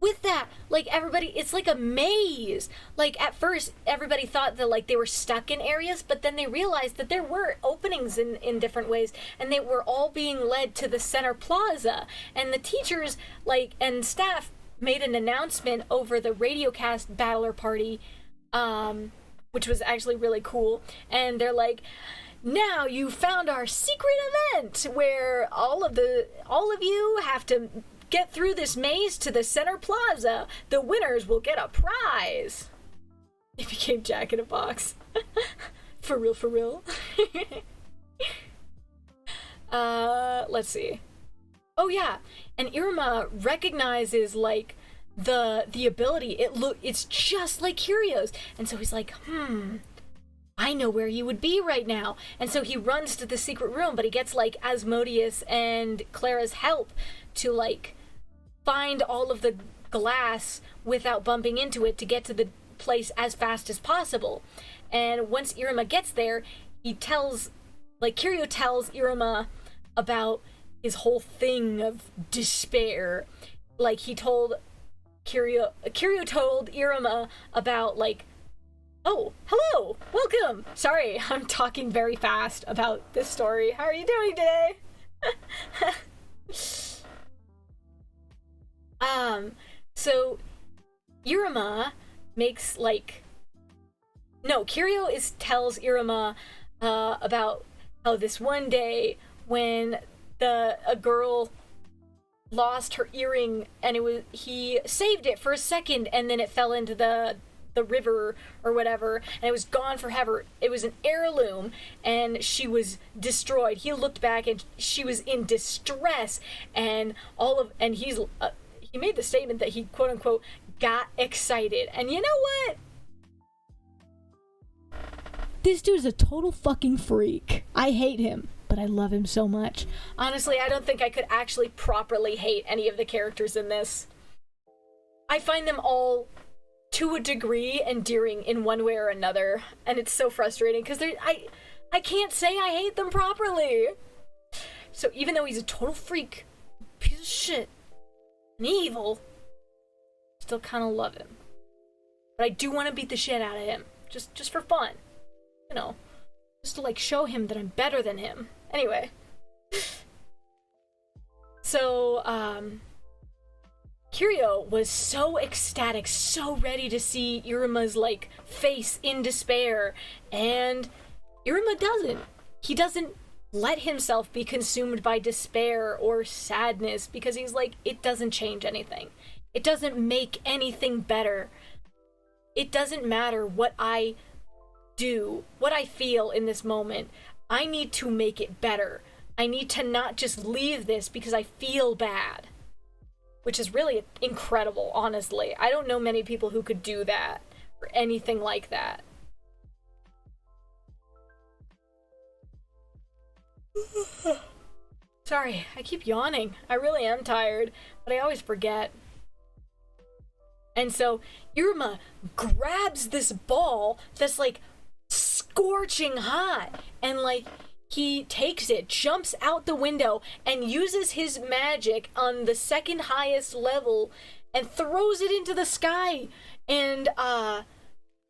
with that, like, everybody, it's like a maze. Like, at first, everybody thought that, like, they were stuck in areas, but then they realized that there were openings in different ways, and they were all being led to the center plaza. And the teachers, like, and staff made an announcement over the radiocast Battler Party, which was actually really cool. And they're like, now you found our secret event where all of you have to get through this maze to the center plaza. The winners will get a prize. It became Jack in a Box. For real. Let's see. Oh yeah, and Iruma recognizes, like, the ability. It's just like Kirio's. And so he's like, I know where you would be right now. And so he runs to the secret room, but he gets, like, Asmodeus and Clara's help to, like, find all of the glass without bumping into it to get to the place as fast as possible. And once Iruma gets there, Kirio tells Iruma about his whole thing of despair. Like, Kirio told Iruma about, like, oh, hello, welcome. Sorry, I'm talking very fast about this story. How are you doing today? So Iruma makes, like, no, Kirio tells Iruma about how this one day when a girl lost her earring, and he saved it for a second, and then it fell into the river or whatever, and it was gone forever. It was an heirloom, and she was destroyed. He looked back, and she was in distress, and he made the statement that he, quote unquote, got excited. And you know what? This dude's a total fucking freak. I hate him, but I love him so much. Honestly, I don't think I could actually properly hate any of the characters in this. I find them all, to a degree, endearing in one way or another, and it's so frustrating because I can't say I hate them properly. So even though he's a total freak, piece of shit, and evil, still kind of love him. But I do want to beat the shit out of him, just for fun, you know, just to like show him that I'm better than him. Anyway, so Kiryu was so ecstatic, so ready to see Iruma's, like, face in despair, and Iruma doesn't. He doesn't let himself be consumed by despair or sadness, because he's like, it doesn't change anything. It doesn't make anything better. It doesn't matter what I do, what I feel in this moment. I need to make it better. I need to not just leave this because I feel bad. Which is really incredible, honestly. I don't know many people who could do that, or anything like that. Sorry, I keep yawning. I really am tired, but I always forget. And so, Iruma grabs this ball that's, like, scorching hot, and, like, he takes it, jumps out the window, and uses his magic on the second highest level and throws it into the sky. And,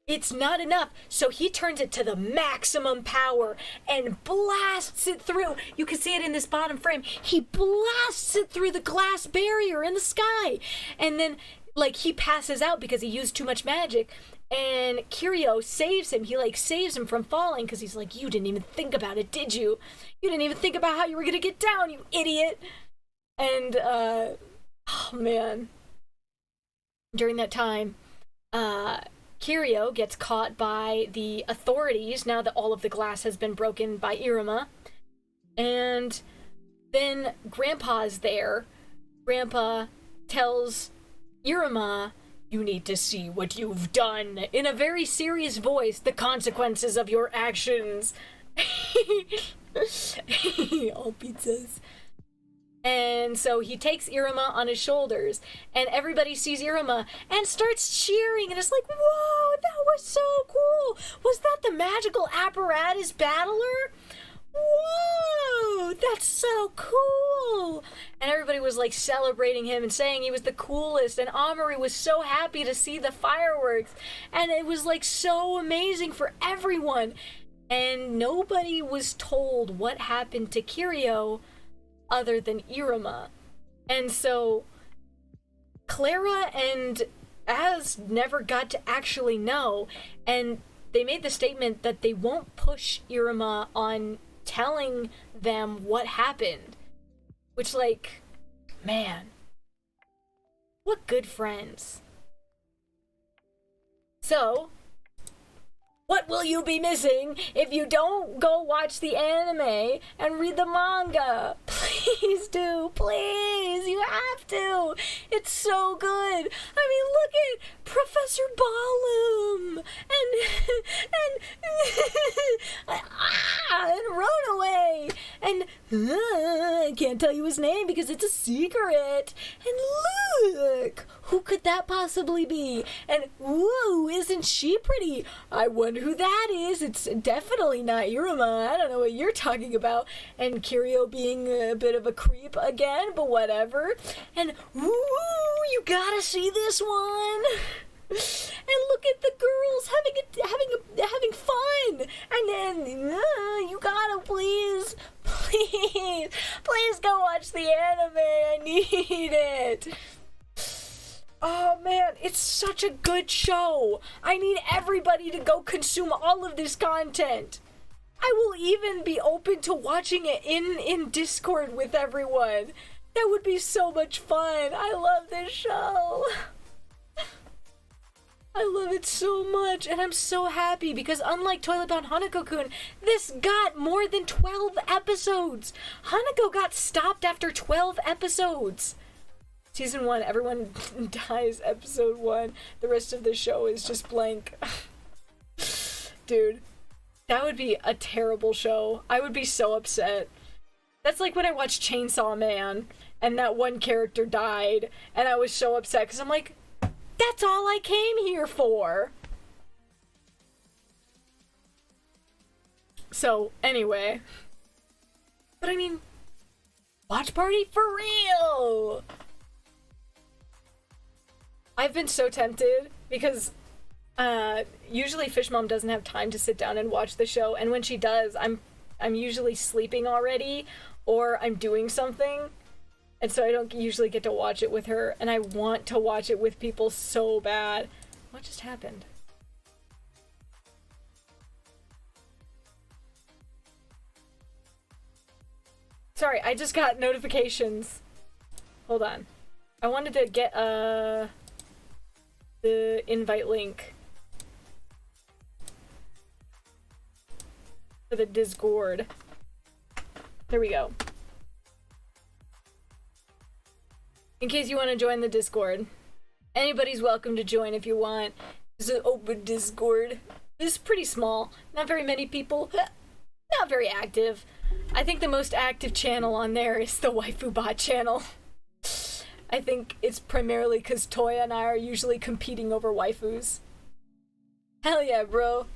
it's not enough, so he turns it to the maximum power and blasts it through. You can see it in this bottom frame. He blasts it through the glass barrier in the sky. And then, like, he passes out because he used too much magic. And Kiryu saves him. He, like, saves him from falling because he's like, you didn't even think about it, did you? You didn't even think about how you were gonna get down, you idiot. And, oh, man. During that time, Kiryu gets caught by the authorities now that all of the glass has been broken by Iruma. And then Grandpa's there. Grandpa tells Iruma, you need to see what you've done, in a very serious voice, the consequences of your actions. All pizzas. And so he takes Iruma on his shoulders, and everybody sees Iruma and starts cheering, and it's like, whoa, that was so cool! Was that the magical apparatus battler? Whoa, that's so cool! And everybody was, like, celebrating him and saying he was the coolest, and Amari was so happy to see the fireworks, and it was, like, so amazing for everyone. And nobody was told what happened to Kiryu other than Iruma. And so Clara and Az never got to actually know, and they made the statement that they won't push Iruma on telling them what happened. Which, like, man, what good friends. So, what will you be missing if you don't go watch the anime and read the manga? Please do, please, you have to. It's so good. I mean, look at Professor Ballum and Runaway, and I can't tell you his name because it's a secret. And look, who could that possibly be? And whoa, isn't she pretty? I wonder who that is. It's definitely not Iruma. I don't know what you're talking about. And Kiryu being a bit of a creep again, but whatever. And woo, you gotta see this one. And look at the girls having fun. And then you gotta please go watch the anime. I need it. Oh man, it's such a good show. I need everybody to go consume all of this content. I will even be open to watching it in Discord with everyone. That would be so much fun. I love this show. I love it so much, and I'm so happy because unlike Toilet Bound Hanako-kun, this got more than 12 episodes. Hanako got stopped after 12 episodes. Season 1, everyone dies. Episode 1, the rest of the show is just blank. Dude, that would be a terrible show. I would be so upset. That's like when I watched Chainsaw Man, and that one character died, and I was so upset because I'm like, that's all I came here for. So, anyway. But I mean, watch party for real! I've been so tempted because usually Fish Mom doesn't have time to sit down and watch the show, and when she does, I'm usually sleeping already, or I'm doing something. And so I don't usually get to watch it with her, and I want to watch it with people so bad. What just happened? Sorry, I just got notifications. Hold on. I wanted to get the invite link for the Discord. There we go. In case you want to join the Discord. Anybody's welcome to join if you want. It's an open Discord. It's pretty small. Not very many people. Not very active. I think the most active channel on there is the Waifu Bot channel. I think it's primarily because Toya and I are usually competing over waifus. Hell yeah, bro.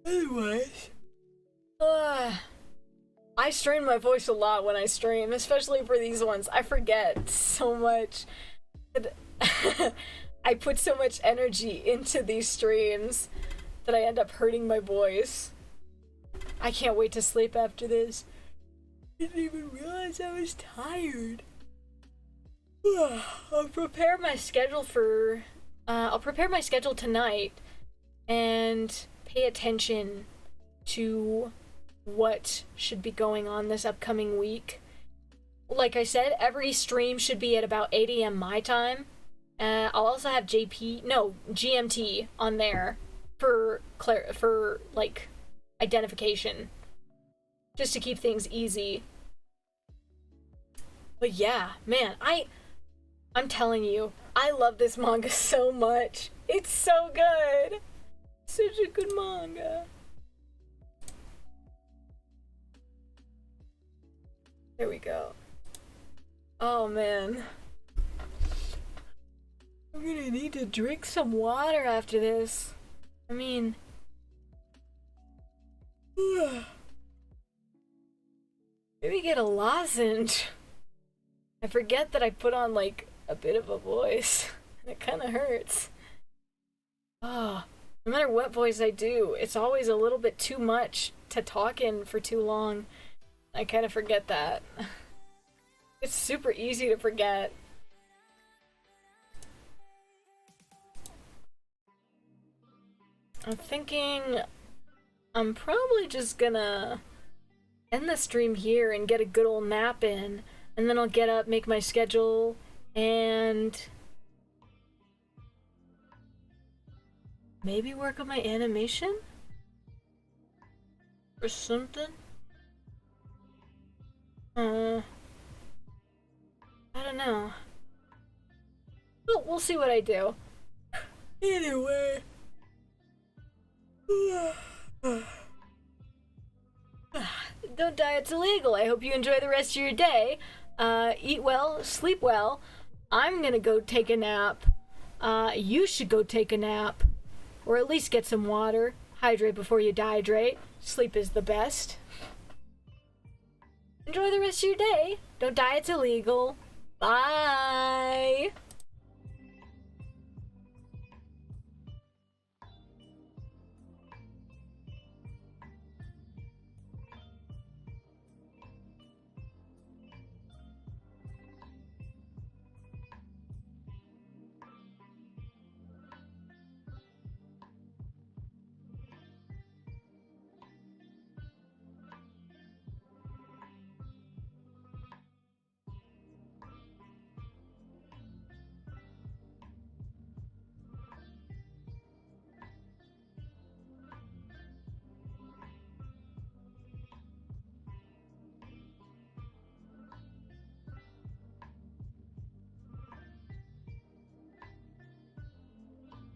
Anyways. I strain my voice a lot when I stream, especially for these ones. I forget so much. I put so much energy into these streams that I end up hurting my voice. I can't wait to sleep after this. I didn't even realize I was tired. I'll prepare my schedule for... I'll prepare my schedule tonight and pay attention to what should be going on this upcoming week. Like I said, every stream should be at about 8 AM my time. I'll also have GMT on there for like identification, just to keep things easy. But yeah, man, I'm telling you, I love this manga so much. It's so good. Such a good manga. There we go. Oh man. I'm gonna need to drink some water after this. I mean... maybe get a lozenge. I forget that I put on like a bit of a voice. It kinda hurts. Oh, no matter what voice I do, it's always a little bit too much to talk in for too long. I kind of forget that. It's super easy to forget. I'm thinking I'm probably just gonna end the stream here and get a good old nap in, and then I'll get up, make my schedule, and maybe work on my animation? Or something? I don't know. Well, we'll see what I do. Either way. Don't die, it's illegal. I hope you enjoy the rest of your day. Eat well, sleep well. I'm gonna go take a nap. You should go take a nap. Or at least get some water. Hydrate before you dehydrate. Sleep is the best. Enjoy the rest of your day. Don't die, it's illegal. Bye!